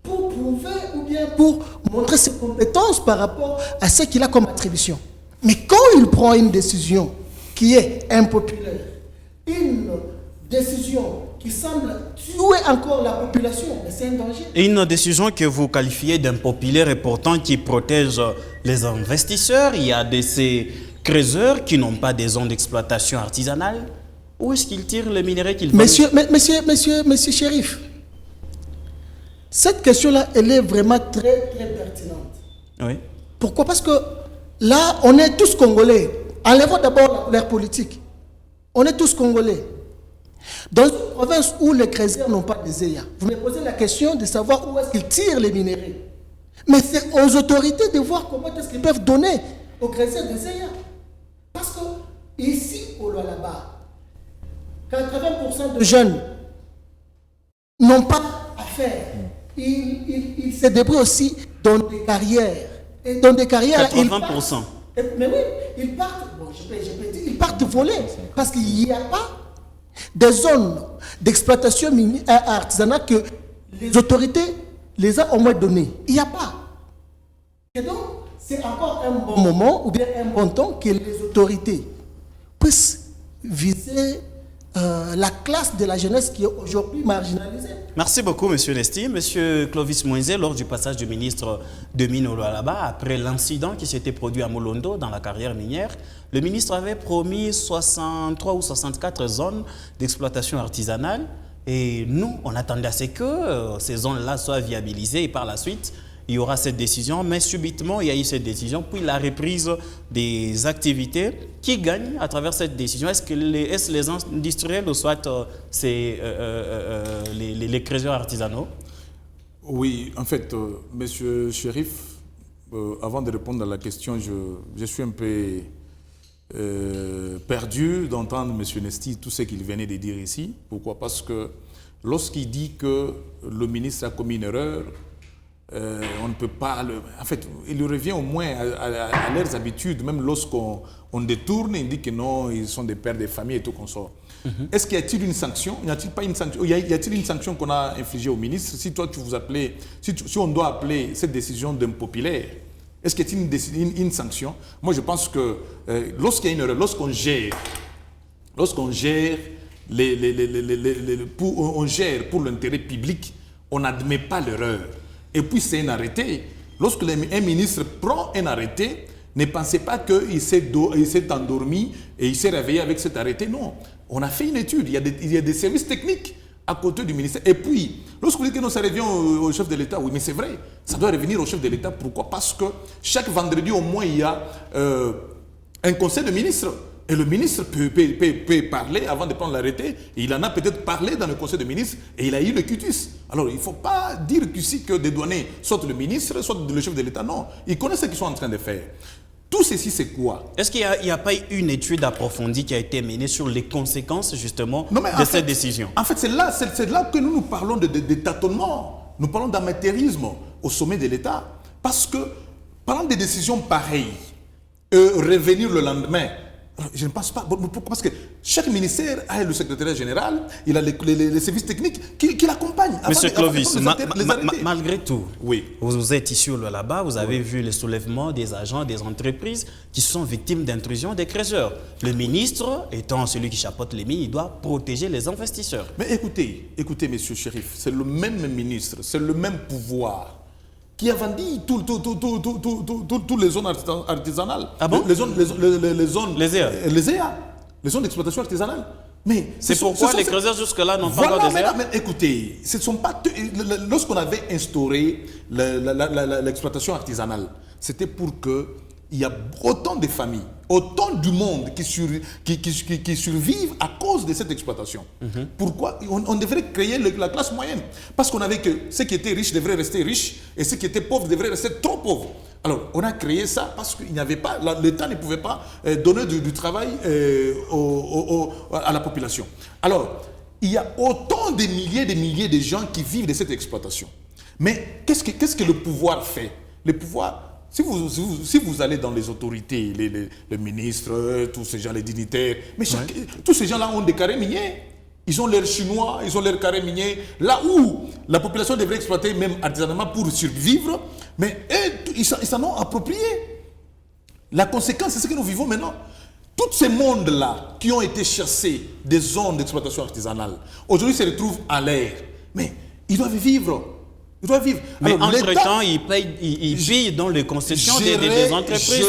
Speaker 3: pour prouver ou bien pour montrer ses compétences par rapport à ce qu'il a comme attribution. Mais quand il prend une décision qui est impopulaire, une décision qui semble tuer encore la population, mais c'est un danger.
Speaker 1: Une décision que vous qualifiez d'impopulaire et pourtant qui protège les investisseurs. Il y a ces creuseurs qui n'ont pas des zones d'exploitation artisanale. Où est-ce qu'ils tirent les minéraux qu'ils vendent?
Speaker 3: Monsieur Chérif, cette question-là, elle est vraiment très, très pertinente.
Speaker 1: Oui.
Speaker 3: Pourquoi? Parce que là, on est tous Congolais. Enlevons d'abord la couleur politique. On est tous Congolais. Dans une province où les creuseurs n'ont pas de ZEA, vous me posez la question de savoir où est-ce qu'ils tirent les minéraux. Mais c'est aux autorités de voir comment est-ce qu'ils peuvent donner aux creuseurs des ZEA. Parce que ici, au Lualaba, 80% de jeunes n'ont pas à faire. Ils se débrouillent aussi dans des carrières. Et dans des carrières,
Speaker 1: 80%.
Speaker 3: Mais oui, ils partent, bon, je peux dire, ils partent voler. Parce qu'il n'y a pas des zones d'exploitation artisanale que les autorités les ont au moins données. Il n'y a pas. Et donc, c'est encore un bon moment ou bien un bon temps que les autorités puissent viser la classe de la jeunesse qui est aujourd'hui marginalisée.
Speaker 1: Merci beaucoup, M. Nesti. M. Clovis Moïse, lors du passage du ministre de Mines au Lualaba, après l'incident qui s'était produit à Molondo dans la carrière minière, le ministre avait promis 63 ou 64 zones d'exploitation artisanale. Et nous, on attendait à ce que ces zones-là soient viabilisées et par la suite, il y aura cette décision, mais subitement, il y a eu cette décision, puis la reprise des activités. Qui gagne à travers cette décision? Est-ce les industriels ou soit les créateurs artisanaux?
Speaker 4: Oui, en fait, Monsieur Chérif, avant de répondre à la question, je suis un peu perdu d'entendre Monsieur Nesti tout ce qu'il venait de dire ici. Pourquoi? Parce que lorsqu'il dit que le ministre a commis une erreur, on ne peut pas... En fait, il revient au moins à leurs habitudes, même lorsqu'on détourne, il dit que non, ils sont des pères de famille et tout qu'on sort. Est-ce qu'il y a-t-il une sanction? Y a-t-il pas une sanction? Y a-t-il une sanction qu'on a infligée au ministre? Si toi, tu vous appelez... Si on doit appeler cette décision d'impopulaire, est-ce qu'il y a-t-il une sanction? Moi, je pense que lorsqu'il y a une erreur, lorsqu'on gère on gère pour l'intérêt public, on n'admet pas l'erreur. Et puis c'est un arrêté. Lorsque un ministre prend un arrêté, ne pensez pas qu'il s'est endormi et il s'est réveillé avec cet arrêté. Non, on a fait une étude. Il y a des services techniques à côté du ministère. Et puis, lorsque vous dites que non, ça revient au chef de l'État, oui, mais c'est vrai, ça doit revenir au chef de l'État. Pourquoi? Parce que chaque vendredi, au moins, il y a un conseil de ministres. Et le ministre peut parler avant de prendre l'arrêté. Il en a peut-être parlé dans le conseil de ministres et il a eu le cutis. Alors, il ne faut pas dire ici que des données, soit le ministre, soit le chef de l'État. Non, ils connaissent ce qu'ils sont en train de faire. Tout ceci, c'est quoi?
Speaker 1: Est-ce qu'il n'y a pas eu une étude approfondie qui a été menée sur les conséquences, justement, de cette décision?
Speaker 4: En fait, c'est là que nous parlons de tâtonnement. Nous parlons d'amateurisme au sommet de l'État. Parce que, parlant des décisions pareilles, revenir le lendemain, je ne pense pas. Pourquoi? Parce que chaque ministère a le secrétaire général, il a les services techniques qui l'accompagnent.
Speaker 1: Monsieur Clovis, malgré tout,
Speaker 4: oui.
Speaker 1: Vous êtes ici là-bas, vous avez vu le soulèvement des agents, des entreprises qui sont victimes d'intrusion des créateurs. Le ministre, étant celui qui chapeaute les mines, il doit protéger les investisseurs.
Speaker 4: Mais écoutez, monsieur Chérif, c'est le même ministre, c'est le même pouvoir qui a vendu toutes les zones artisanales.
Speaker 1: Ah bon?
Speaker 4: Les zones
Speaker 1: EA.
Speaker 4: Les zones d'exploitation artisanale. Mais
Speaker 1: c'est pourquoi les creuseurs jusque-là n'ont pas encore des EA?
Speaker 4: Mais écoutez, ce ne sont pas... Lorsqu'on avait instauré l'exploitation artisanale, c'était pour qu'il y a autant de familles, autant du monde qui survivent à cause de cette exploitation. Pourquoi? On devrait créer la classe moyenne. Parce qu'on avait que ceux qui étaient riches devraient rester riches et ceux qui étaient pauvres devraient rester trop pauvres. Alors, on a créé ça parce qu'il n'y avait pas, l'État ne pouvait pas donner du travail à la population. Alors, il y a autant de milliers de gens qui vivent de cette exploitation. Mais qu'est-ce que le pouvoir fait? Le pouvoir... Si vous allez dans les autorités, les ministres, tous ces gens, les dignitaires, mais tous ces gens-là ont des carrés miniers. Ils ont l'air chinois, ils ont l'air carrés miniers. Là où la population devrait exploiter même artisanalement pour survivre, mais ils s'en ont approprié. La conséquence, c'est ce que nous vivons maintenant. Tous ces mondes-là qui ont été chassés des zones d'exploitation artisanale, aujourd'hui se retrouvent à l'air. Mais ils doivent vivre.
Speaker 1: Mais entre-temps, ils pillent dans les concessions des entreprises.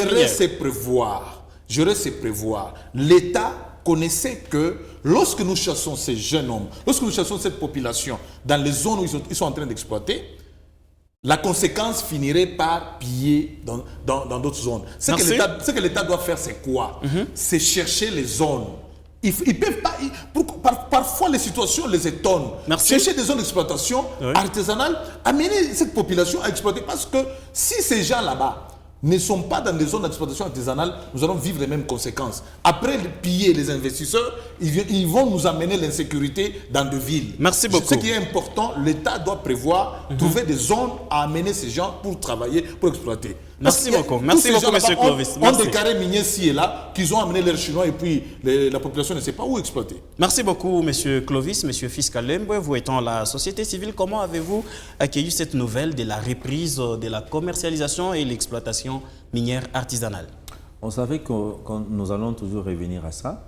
Speaker 4: J'aurais ces prévoir. L'État connaissait que lorsque nous chassons ces jeunes hommes, lorsque nous chassons cette population dans les zones où ils sont en train d'exploiter, la conséquence finirait par piller dans d'autres zones. Ce que l'État doit faire, c'est quoi? C'est chercher les zones. Ils peuvent pas. Parfois, les situations les étonnent. Chercher des zones d'exploitation artisanale, amener cette population à exploiter. Parce que si ces gens là-bas ne sont pas dans des zones d'exploitation artisanale, nous allons vivre les mêmes conséquences. Après piller les investisseurs, ils vont nous amener l'insécurité dans des villes.
Speaker 1: Merci beaucoup.
Speaker 4: Ce qui est important, l'État doit prévoir, trouver des zones à amener ces gens pour travailler, pour exploiter.
Speaker 1: Merci beaucoup. Merci beaucoup, M. Clovis.
Speaker 4: On des carrés miniers ci et là, qu'ils ont amené leurs Chinois et puis la population ne sait pas où exploiter.
Speaker 1: Merci beaucoup, M. Clovis, M. Fiscalembe. Vous étant la société civile, comment avez-vous accueilli cette nouvelle de la reprise de la commercialisation et l'exploitation minière artisanale?
Speaker 2: On savait que nous allons toujours revenir à ça.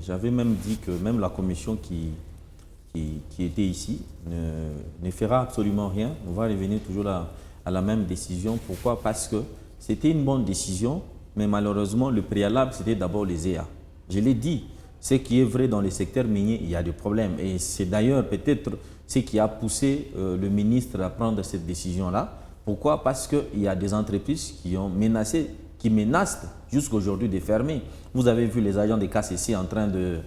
Speaker 2: J'avais même dit que même la commission qui était ici ne fera absolument rien. On va revenir toujours à la même décision. Pourquoi? Parce que c'était une bonne décision, mais malheureusement, le préalable, c'était d'abord les EA. Je l'ai dit, ce qui est vrai dans les secteurs miniers, il y a des problèmes. Et c'est d'ailleurs peut-être ce qui a poussé le ministre à prendre cette décision-là. Pourquoi? Parce qu'il y a des entreprises qui menacent jusqu'à aujourd'hui de fermer. Vous avez vu les agents des KCC en train de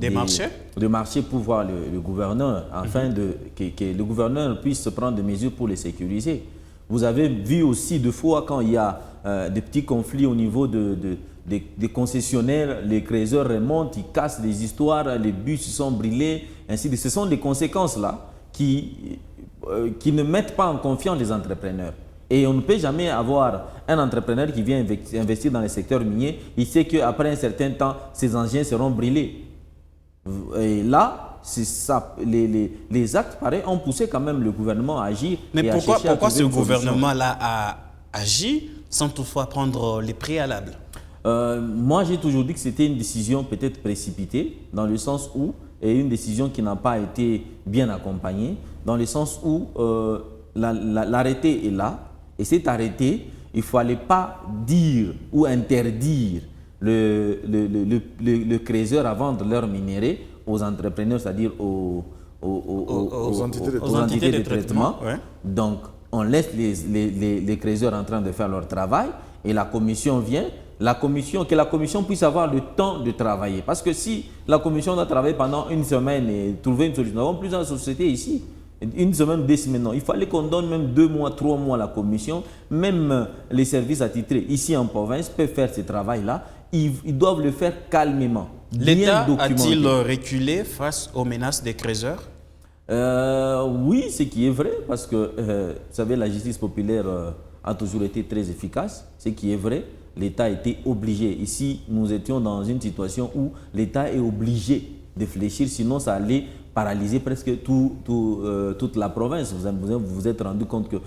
Speaker 2: marcher pour voir le gouverneur, afin que le gouverneur puisse prendre des mesures pour les sécuriser. Vous avez vu aussi deux fois quand il y a des petits conflits au niveau des concessionnaires, les créateurs remontent, ils cassent des histoires, les bus sont brûlés, ainsi de suite. Ce sont des conséquences là qui ne mettent pas en confiance les entrepreneurs. Et on ne peut jamais avoir un entrepreneur qui vient investir dans le secteur minier, il sait qu'après un certain temps, ses engins seront brûlés. Et là, ça, les actes pareils ont poussé quand même le gouvernement à agir.
Speaker 1: Mais pourquoi ce gouvernement-là a agi sans toutefois prendre les préalables?
Speaker 2: Moi, j'ai toujours dit que c'était une décision peut-être précipitée, dans le sens où, et une décision qui n'a pas été bien accompagnée, dans le sens où l'arrêté est là, et cet arrêté, il ne fallait pas dire ou interdire le créateur à vendre leurs minéraux aux entrepreneurs, c'est-à-dire aux entités de traitement.
Speaker 1: Ouais.
Speaker 2: Donc, on laisse les créateurs en train de faire leur travail et la commission vient, que la commission puisse avoir le temps de travailler. Parce que si la commission doit travailler pendant une semaine et trouver une solution, nous n'avons plus dans la société ici. Une semaine, 2 semaines, non. Il fallait qu'on donne même 2 mois, 3 mois à la commission. Même les services attitrés ici en province peuvent faire ce travail-là. Ils doivent le faire calmement.
Speaker 1: L'État a-t-il reculé face aux menaces des créateurs?
Speaker 2: Oui, ce qui est vrai, parce que, vous savez, la justice populaire a toujours été très efficace. Ce qui est vrai, l'État a été obligé. Ici, nous étions dans une situation où l'État est obligé de fléchir, sinon ça allait paralyser presque toute la province. Vous vous êtes rendu compte que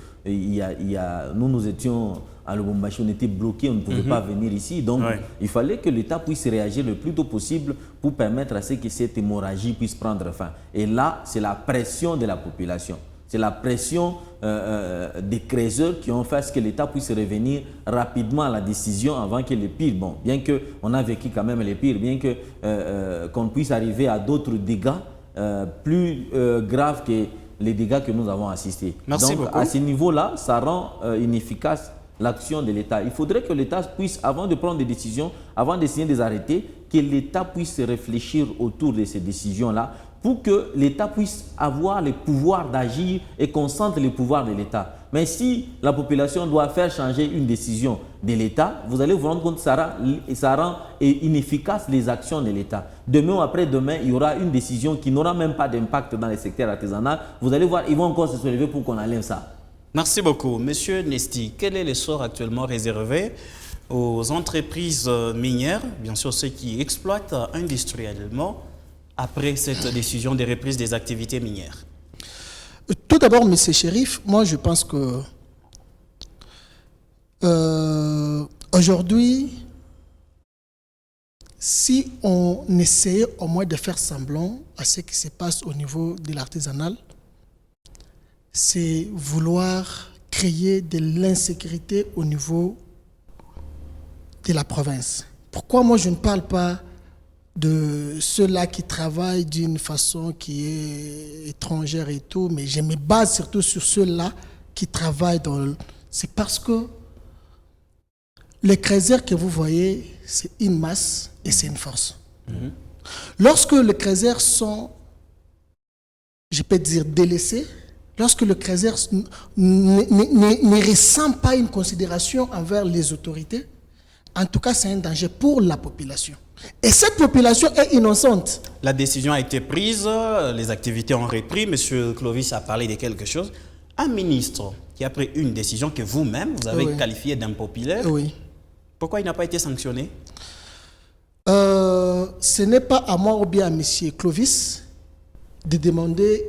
Speaker 2: nous étions à Lubumbashi, on était bloqués, on ne pouvait pas venir ici. Donc, il fallait que l'État puisse réagir le plus tôt possible pour permettre à ce que cette hémorragie puisse prendre fin. Et là, c'est la pression de la population. C'est la pression des créateurs qui ont fait ce que l'État puisse revenir rapidement à la décision avant que les pires, bon, bien qu'on a vécu quand même les pires, bien qu'on puisse arriver à d'autres dégâts plus graves que les dégâts que nous avons assistés.
Speaker 1: Merci
Speaker 2: Donc,
Speaker 1: beaucoup.
Speaker 2: à ce niveau-là, ça rend inefficace l'action de l'État. Il faudrait que l'État puisse, avant de prendre des décisions, avant de signer des arrêtés, que l'État puisse réfléchir autour de ces décisions-là pour que l'État puisse avoir le pouvoir d'agir et concentre les pouvoirs de l'État. Mais si la population doit faire changer une décision de l'État, vous allez vous rendre compte que ça rend inefficace les actions de l'État. Demain ou après-demain, il y aura une décision qui n'aura même pas d'impact dans les secteurs artisanaux. Vous allez voir, ils vont encore se soulever pour qu'on enlève ça.
Speaker 1: Merci beaucoup. Monsieur Nesti, quel est le sort actuellement réservé aux entreprises minières, bien sûr ceux qui exploitent industriellement, après cette décision de reprise des activités minières?
Speaker 3: Tout d'abord, M. Chérif, moi je pense que aujourd'hui, si on essayait au moins de faire semblant à ce qui se passe au niveau de l'artisanal, c'est vouloir créer de l'insécurité au niveau de la province. Pourquoi moi je ne parle pas de ceux-là qui travaillent d'une façon qui est étrangère et tout, mais je me base surtout sur ceux-là qui travaillent dans... C'est parce que les créateurs que vous voyez, c'est une masse et c'est une force. Lorsque les créateurs sont, je peux dire, délaissés, lorsque le Créser ne ressent pas une considération envers les autorités, en tout cas, c'est un danger pour la population. Et cette population est innocente.
Speaker 1: La décision a été prise, les activités ont repris. Monsieur Clovis a parlé de quelque chose. Un ministre qui a pris une décision que vous-même, vous avez qualifiée d'impopulaire, pourquoi il n'a pas été sanctionné?
Speaker 3: Ce n'est pas à moi ou bien à M. Clovis de demander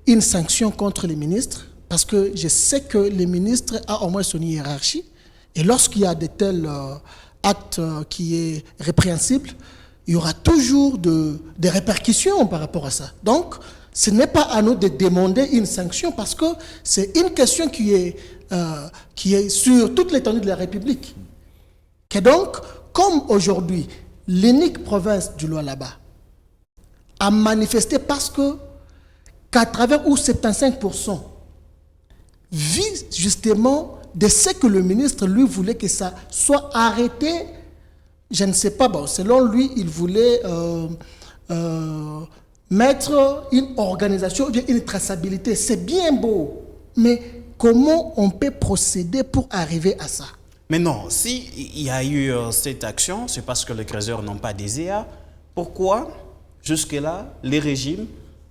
Speaker 3: une sanction contre les ministres, parce que je sais que le ministre a au moins son hiérarchie, et lorsqu'il y a de tels actes qui est répréhensible, il y aura toujours des répercussions par rapport à ça. Donc, ce n'est pas à nous de demander une sanction, parce que c'est une question qui est sur toute l'étendue de la République. Et donc, comme aujourd'hui, l'unique province du Lualaba a manifesté parce que 80 ou 75% vit justement de ce que le ministre, lui, voulait que ça soit arrêté. Je ne sais pas, bon, selon lui, il voulait mettre une organisation, une traçabilité. C'est bien beau, mais comment on peut procéder pour arriver à ça?
Speaker 1: Mais non, s'il y a eu cette action, c'est parce que les Crézeurs n'ont pas des EA. Pourquoi, jusque-là, le régime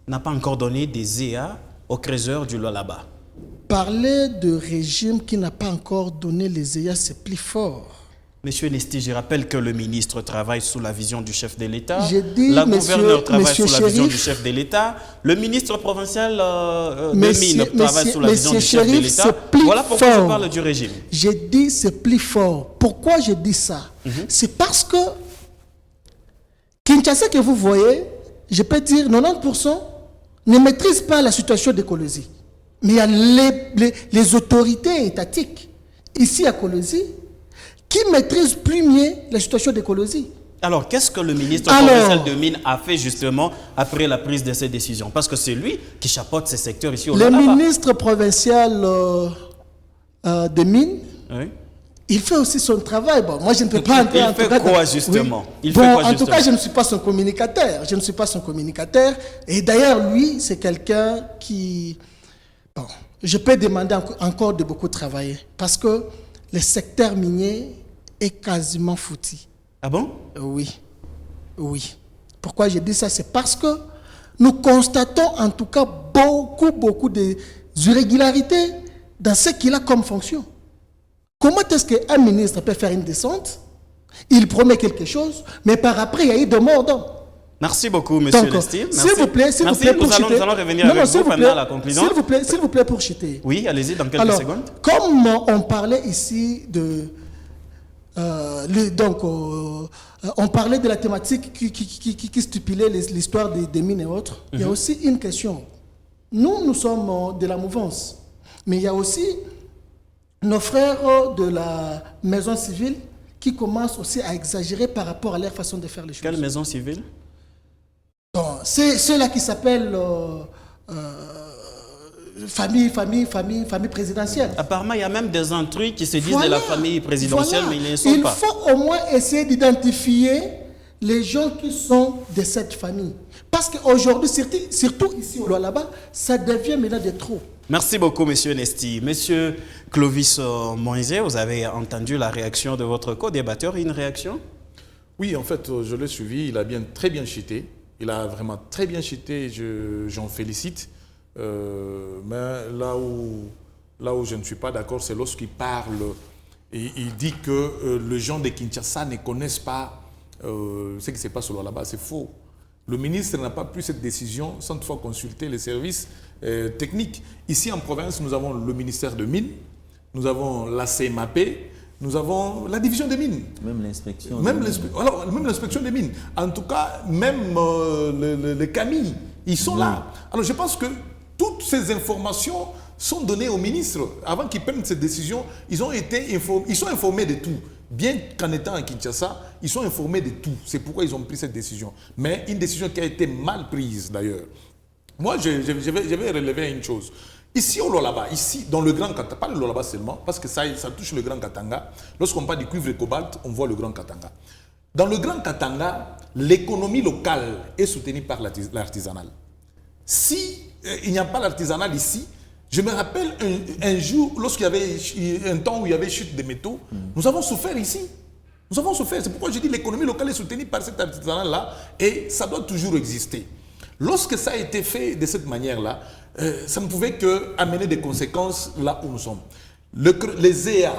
Speaker 1: n'a pas encore donné des EA aux Crézeurs du Lualaba?
Speaker 3: Parler de régime qui n'a pas encore donné les EA, c'est plus fort.
Speaker 1: Monsieur Nesti, je rappelle que le ministre travaille sous la vision du chef de l'État.
Speaker 3: La
Speaker 1: gouverneure travaille sous la vision du chef de l'État. Le ministre provincial de Mines travaille sous la vision du chef de l'État. Voilà pourquoi je parle du régime.
Speaker 3: J'ai dit c'est plus fort. Pourquoi je dis ça? C'est parce que Kinshasa que vous voyez, je peux dire 90% ne maîtrise pas la situation de Kolwezi. Mais il y a les autorités étatiques ici à Kolwezi qui maîtrisent plus mieux la situation de Kolwezi.
Speaker 1: Alors, qu'est-ce que le ministre provincial de Mines a fait justement après la prise de ces décisions? Parce que c'est lui qui chapeaute ces secteurs ici au Lualaba.
Speaker 3: Le ministre provincial de Mines, il fait aussi son travail. Bon, moi, je ne peux pas entrer
Speaker 1: en tout cas. Il fait quoi justement?
Speaker 3: En tout cas, je ne suis pas son communicateur. Je ne suis pas son communicateur. Et d'ailleurs, lui, c'est quelqu'un qui... Bon, je peux demander encore de beaucoup travailler. Parce que le secteur minier est quasiment foutu.
Speaker 1: Ah bon?
Speaker 3: Oui. Oui. Pourquoi je dis ça? C'est parce que nous constatons en tout cas beaucoup d'irrégularités dans ce qu'il a comme fonction. Comment est-ce qu'un ministre peut faire une descente? Il promet quelque chose, mais par après, il y a eu de mordant.
Speaker 1: Merci beaucoup, monsieur Nesti.
Speaker 3: S'il vous plaît,
Speaker 1: nous allons revenir avec vous pendant la conclusion.
Speaker 3: S'il vous plaît, pour chuter.
Speaker 1: Oui, allez-y, dans quelques secondes.
Speaker 3: Comme on parlait ici on parlait de la thématique qui stipulait l'histoire des mines et autres. Il y a aussi une question. Nous sommes de la mouvance, mais il y a aussi nos frères de la maison civile qui commencent aussi à exagérer par rapport à leur façon de faire les choses.
Speaker 1: Quelle maison civile?
Speaker 3: C'est ceux-là qui s'appellent famille présidentielle.
Speaker 1: Apparemment, il y a même des intrus qui se disent de la famille présidentielle, mais ils ne sont pas.
Speaker 3: Il faut au moins essayer d'identifier les gens qui sont de cette famille. Parce qu'aujourd'hui, surtout ici au Lualaba, ça devient maintenant de trop.
Speaker 1: Merci beaucoup, monsieur Nesti. Monsieur Clovis Moïse, vous avez entendu la réaction de votre co-débatteur. Une réaction?
Speaker 4: Oui, en fait, je l'ai suivi. Il a très bien chuté. Il a vraiment très bien chuté. J'en félicite. Mais là où je ne suis pas d'accord, c'est lorsqu'il parle et il dit que les gens de Kinshasa ne connaissent pas ce qui se passe là-bas. C'est faux. Le ministre n'a pas pris cette décision sans toutefois consulter les services techniques. Ici en province, nous avons le ministère de Mines, nous avons la CMAP, nous avons la division des mines.
Speaker 2: Même l'inspection.
Speaker 4: Même l'inspection des mines. En tout cas, même les Camilles, ils sont là. Alors je pense que toutes ces informations sont données au ministre. Avant qu'ils prennent cette décision, ils sont informés de tout. Bien qu'en étant à Kinshasa, ils sont informés de tout. C'est pourquoi ils ont pris cette décision. Mais une décision qui a été mal prise d'ailleurs. Moi, je vais relever une chose. Ici au Lualaba, ici dans le Grand Katanga, pas le Lualaba seulement, parce que ça touche le Grand Katanga. Lorsqu'on parle du cuivre et cobalt, on voit le Grand Katanga. Dans le Grand Katanga, l'économie locale est soutenue par l'artisanal. Si il n'y a pas l'artisanal ici, Je me rappelle un jour, lorsqu'il y avait un temps où il y avait chute des métaux, nous avons souffert ici. Nous avons souffert. C'est pourquoi je dis que l'économie locale est soutenue par cet artisanat-là et ça doit toujours exister. Lorsque ça a été fait de cette manière-là, ça ne pouvait qu'amener des conséquences là où nous sommes. Les EA,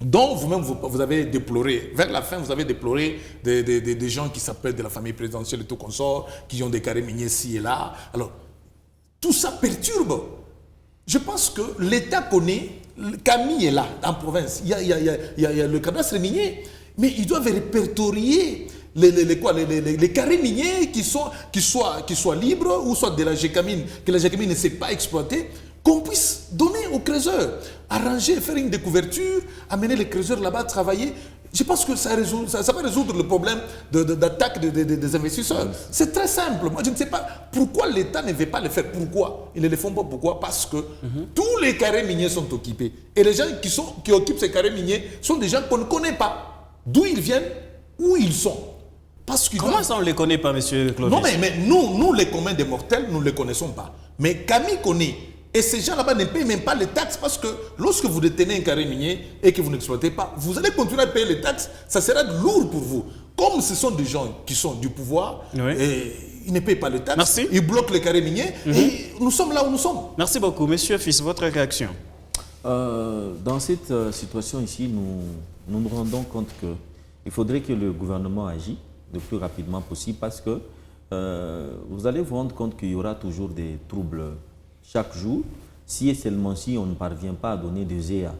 Speaker 4: dont vous-même vous avez déploré, vers la fin vous avez déploré des gens qui s'appellent de la famille présidentielle et tout consort, qui ont des carrés miniers ici et là. Alors, tout ça perturbe. Je pense que l'État connaît, Camille est là, en province, il y a le cadastre minier, mais ils doivent répertorier les carrés miniers qui soient libres ou soit de la gécamine, que la gécamine ne s'est pas exploitée, qu'on puisse donner aux creuseurs, arranger, faire une découverture, amener les creuseurs là-bas travailler. Je pense que ça va résoudre le problème d'attaque des investisseurs. C'est très simple. Moi, je ne sais pas pourquoi l'État ne veut pas le faire. Pourquoi? Ils ne le font pas. Pourquoi? Parce que tous les carrés miniers sont occupés. Et les gens qui occupent ces carrés miniers sont des gens qu'on ne connaît pas. D'où ils viennent, où ils sont.
Speaker 1: Comment ça, on ne les connaît pas, monsieur Clovis?
Speaker 4: Non, mais nous, les communs des mortels, nous ne les connaissons pas. Mais Camille connaît. Et ces gens là-bas ne payent même pas les taxes parce que lorsque vous détenez un carré minier et que vous n'exploitez pas, vous allez continuer à payer les taxes, ça sera lourd pour vous. Comme ce sont des gens qui sont du pouvoir, et ils ne payent pas les taxes,
Speaker 1: merci.
Speaker 4: Ils bloquent les carrés miniers et nous sommes là où nous sommes.
Speaker 1: Merci beaucoup. Monsieur Fils, votre réaction?
Speaker 2: Dans cette situation ici, nous nous rendons compte qu'il faudrait que le gouvernement agisse le plus rapidement possible parce que vous allez vous rendre compte qu'il y aura toujours des troubles chaque jour, si et seulement si on ne parvient pas à donner des EA.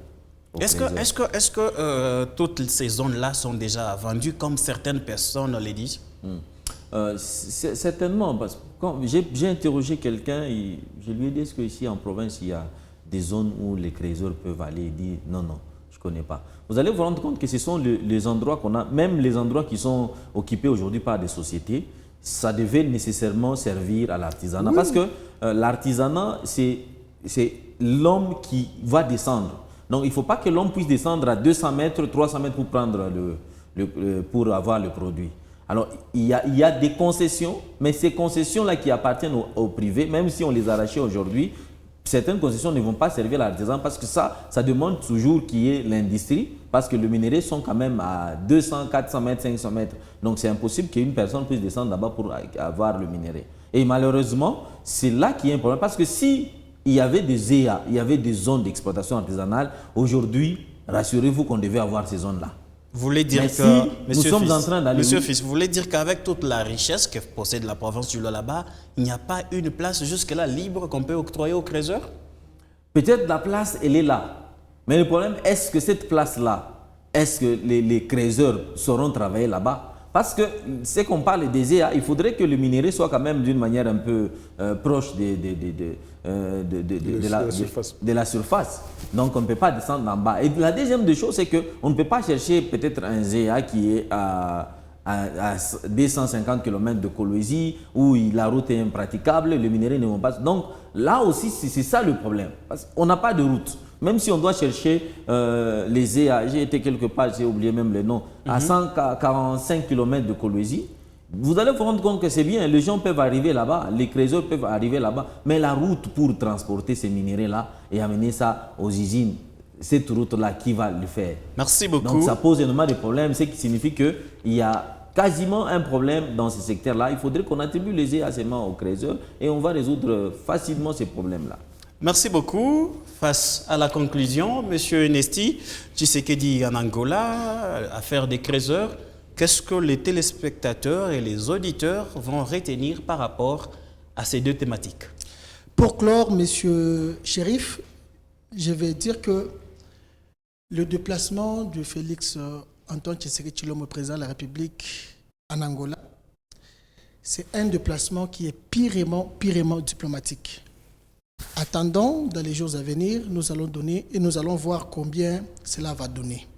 Speaker 1: Est-ce que toutes ces zones-là sont déjà vendues comme certaines personnes les disent?
Speaker 2: Certainement, parce que quand j'ai interrogé quelqu'un, je lui ai dit est-ce qu'ici en province, il y a des zones où les creuseurs peuvent aller. Il dit non, je ne connais pas. Vous allez vous rendre compte que ce sont les endroits qu'on a, même les endroits qui sont occupés aujourd'hui par des sociétés, ça devait nécessairement servir à l'artisanat. Parce que l'artisanat, c'est l'homme qui va descendre. Donc, il ne faut pas que l'homme puisse descendre à 200 mètres, 300 mètres pour prendre pour avoir le produit. Alors, il y a des concessions, mais ces concessions-là qui appartiennent au privé, même si on les arrachait aujourd'hui, certaines concessions ne vont pas servir à l'artisan parce que ça demande toujours qu'il y ait l'industrie parce que les minerais sont quand même à 200, 400 mètres, 500 mètres. Donc, c'est impossible qu'une personne puisse descendre là-bas pour avoir le minerai. Et malheureusement, c'est là qu'il y a un problème parce que si il y avait des EA, il y avait des zones d'exploitation artisanale, aujourd'hui, rassurez-vous qu'on devait avoir ces zones-là.
Speaker 1: Vous voulez dire
Speaker 2: mais
Speaker 1: que,
Speaker 2: si
Speaker 1: Monsieur
Speaker 2: nous sommes
Speaker 1: Fils,
Speaker 2: en train d'aller...
Speaker 1: Monsieur Fils, vous voulez dire qu'avec toute la richesse que possède la province du Lualaba, il n'y a pas une place jusque-là libre qu'on peut octroyer aux creuseurs?
Speaker 2: Peut-être la place, elle est là. Mais le problème, est-ce que cette place-là, est-ce que les creuseurs sauront travailler là-bas? Parce que, c'est qu'on parle des EA, il faudrait que le minerai soit quand même d'une manière un peu proche de la surface. Donc, on ne peut pas descendre en bas. Et la deuxième des choses, c'est qu'on ne peut pas chercher peut-être un EA qui est à 250 km de Kolwezi, où la route est impraticable, les minéraux ne vont pas. Donc, là aussi, c'est ça le problème. Parce qu'on n'a pas de route. Même si on doit chercher les EA, j'ai été quelque part, j'ai oublié même le nom, à 145 km de Kolwezi, vous allez vous rendre compte que c'est bien, les gens peuvent arriver là-bas, les creuseurs peuvent arriver là-bas, mais la route pour transporter ces minéraux-là et amener ça aux usines, cette route-là, qui va le faire?
Speaker 1: Merci beaucoup.
Speaker 2: Donc ça pose énormément de problèmes, ce qui signifie qu'il y a quasiment un problème dans ce secteur-là. Il faudrait qu'on attribue les EA seulement aux creuseurs et on va résoudre facilement ces problèmes-là.
Speaker 1: Merci beaucoup. Face à la conclusion, M. Nesti, Tshisekedi en Angola, affaire des creuseurs, qu'est-ce que les téléspectateurs et les auditeurs vont retenir par rapport à ces deux thématiques?
Speaker 3: Pour clore, M. Chérif, je vais dire que le déplacement de Félix Antoine Tshisekedi Tshilombo, président de la République en Angola, c'est un déplacement qui est purement diplomatique. Attendons, dans les jours à venir, nous allons voir combien cela va donner.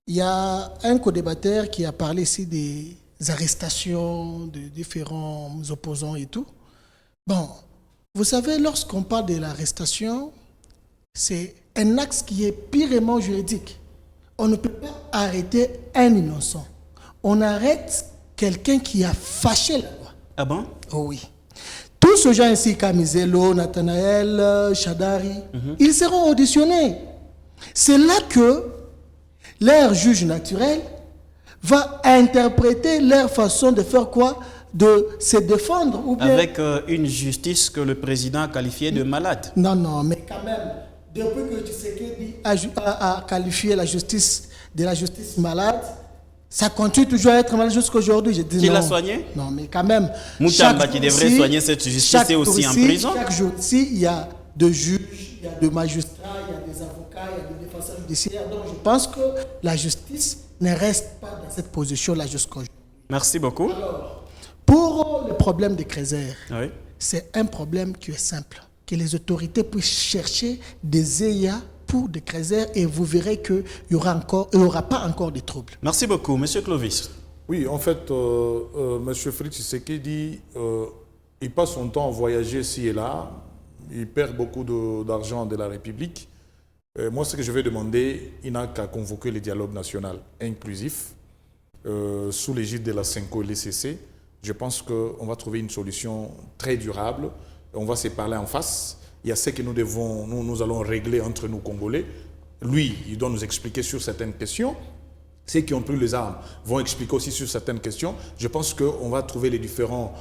Speaker 3: Il y a un co-débatteur qui a parlé ici des arrestations de différents opposants et tout. Bon, vous savez, lorsqu'on parle de l'arrestation, c'est un axe qui est purement juridique. On ne peut pas arrêter un innocent. On arrête quelqu'un qui a fâché la loi.
Speaker 1: Ah bon?
Speaker 3: Oh oui. Tout ces gens ici, Kamizelo, Nathanaël, Chadari, ils seront auditionnés. C'est là que leur juge naturel va interpréter leur façon de faire quoi? De se défendre. Ou bien...
Speaker 1: Avec une justice que le président a qualifiée de malade.
Speaker 3: Non, mais quand même, depuis que Tshisekedi a qualifié la justice de la justice malade, ça continue toujours à être malade jusqu'à aujourd'hui.
Speaker 1: Qui l'a soigné?
Speaker 3: Non, mais quand même.
Speaker 1: Moutamba qui devrait soigner cette justice est aussi en prison.
Speaker 3: Chaque jour ici, il y a des juges, il y a des magistrats, il y a des avocats, il y a des défenseurs judiciaires. Donc je pense que la justice ne reste pas dans cette position-là jusqu'à aujourd'hui.
Speaker 1: Merci beaucoup.
Speaker 3: Alors, pour le problème des Crézers,
Speaker 1: Oui.
Speaker 3: c'est un problème qui est simple. Que les autorités puissent chercher des EIA pour des Crézers et vous verrez qu'il n'y aura pas encore de troubles.
Speaker 1: Merci beaucoup. Monsieur Clovis.
Speaker 4: Oui, en fait, M. Fritz Tshisekedi, il passe son temps à voyager ici et là. Il perd beaucoup d'argent de la République. Moi, ce que je vais demander, il n'a qu'à convoquer le dialogue national inclusif sous l'égide de la CENCO et l'ECC. Je pense qu'on va trouver une solution très durable. On va se parler en face. Il y a ce que nous allons régler entre nous Congolais. Lui, il doit nous expliquer sur certaines questions. Ceux qui ont pris les armes vont expliquer aussi sur certaines questions. Je pense qu'on va trouver les différents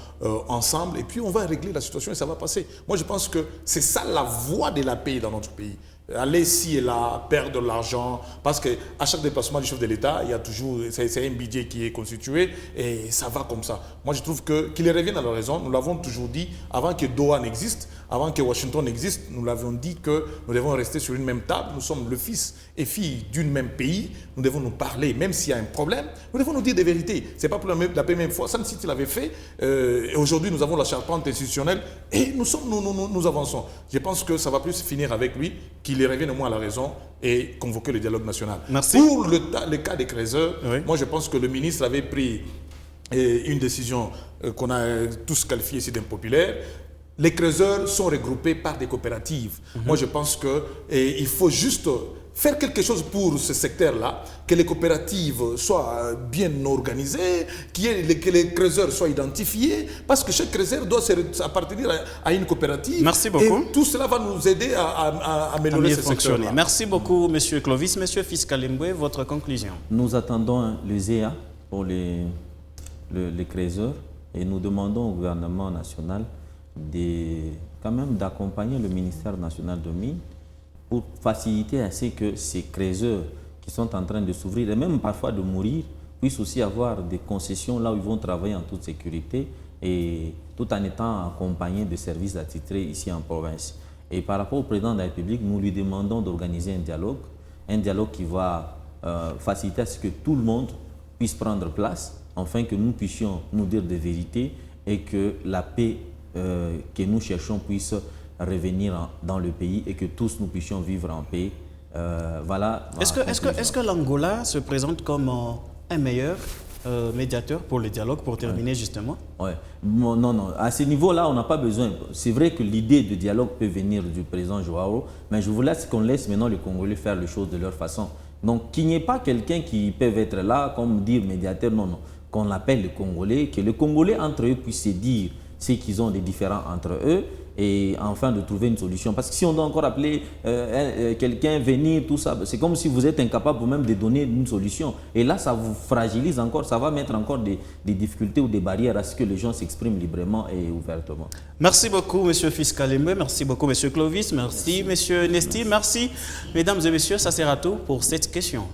Speaker 4: ensemble et puis on va régler la situation et ça va passer. Moi, je pense que c'est ça la voie de la paix dans notre pays. Aller ici et là, perdre de l'argent, parce qu'à chaque déplacement du chef de l'État, il y a toujours, c'est un budget qui est constitué et ça va comme ça. Moi, je trouve qu'il revienne à la raison. Nous l'avons toujours dit, avant que Doha n'existe, avant que Washington n'existe, nous l'avions dit que nous devons rester sur une même table. Nous sommes le fils et fille d'un même pays. Nous devons nous parler, même s'il y a un problème. Nous devons nous dire des vérités. Ce n'est pas pour la première fois. Sam City l'avait fait. Et aujourd'hui, nous avons la charpente institutionnelle et nous avançons. Je pense que ça va plus finir avec lui, qu'il revienne au moins à la raison et convoquer le dialogue national.
Speaker 1: Merci.
Speaker 4: Pour le cas des Crézers,
Speaker 1: Oui.
Speaker 4: moi je pense que le ministre avait pris une décision qu'on a tous qualifiée ici d'impopulaire. Les Crézers sont regroupés par des coopératives. Moi je pense qu'il faut juste faire quelque chose pour ce secteur-là, que les coopératives soient bien organisées, que les Crézers soient identifiés, parce que chaque Crézer doit appartenir à une coopérative.
Speaker 1: Merci beaucoup.
Speaker 4: Et tout cela va nous aider à améliorer ce secteur-là.
Speaker 1: Merci beaucoup, Monsieur Clovis. Monsieur Fiscalimboué, votre conclusion.
Speaker 2: Nous attendons le ZEA pour les Crézers et nous demandons au gouvernement national quand même d'accompagner le ministère national de Mines pour faciliter ainsi que ces Crézers qui sont en train de s'ouvrir et même parfois de mourir puissent aussi avoir des concessions là où ils vont travailler en toute sécurité et tout en étant accompagnés de services attitrés ici en province. Et par rapport au président de la République, nous lui demandons d'organiser un dialogue qui va faciliter à ce que tout le monde puisse prendre place, afin que nous puissions nous dire des vérités et que la paix que nous cherchons puisse revenir dans le pays et que tous nous puissions vivre en paix. Voilà.
Speaker 1: Est-ce que l'Angola se présente comme un meilleur médiateur pour le dialogue, pour terminer justement?
Speaker 2: Ouais. Non. À ce niveau-là, on n'a pas besoin. C'est vrai que l'idée de dialogue peut venir du président Joao, mais je vous laisse qu'on laisse maintenant les Congolais faire les choses de leur façon. Donc, qu'il n'y ait pas quelqu'un qui peut être là, comme dire médiateur, non. Qu'on appelle les Congolais, que les Congolais entre eux puissent se dire ce qu'ils ont des différends entre eux et enfin de trouver une solution. Parce que si on doit encore appeler quelqu'un, venir, tout ça, c'est comme si vous êtes incapable vous-même de donner une solution. Et là, ça vous fragilise encore, ça va mettre encore des difficultés ou des barrières à ce que les gens s'expriment librement et ouvertement.
Speaker 1: Merci beaucoup, M. Fiscalimbe. Merci beaucoup, M. Clovis. Merci, M. Nesti. Merci, mesdames et messieurs. Ça sera tout pour cette question.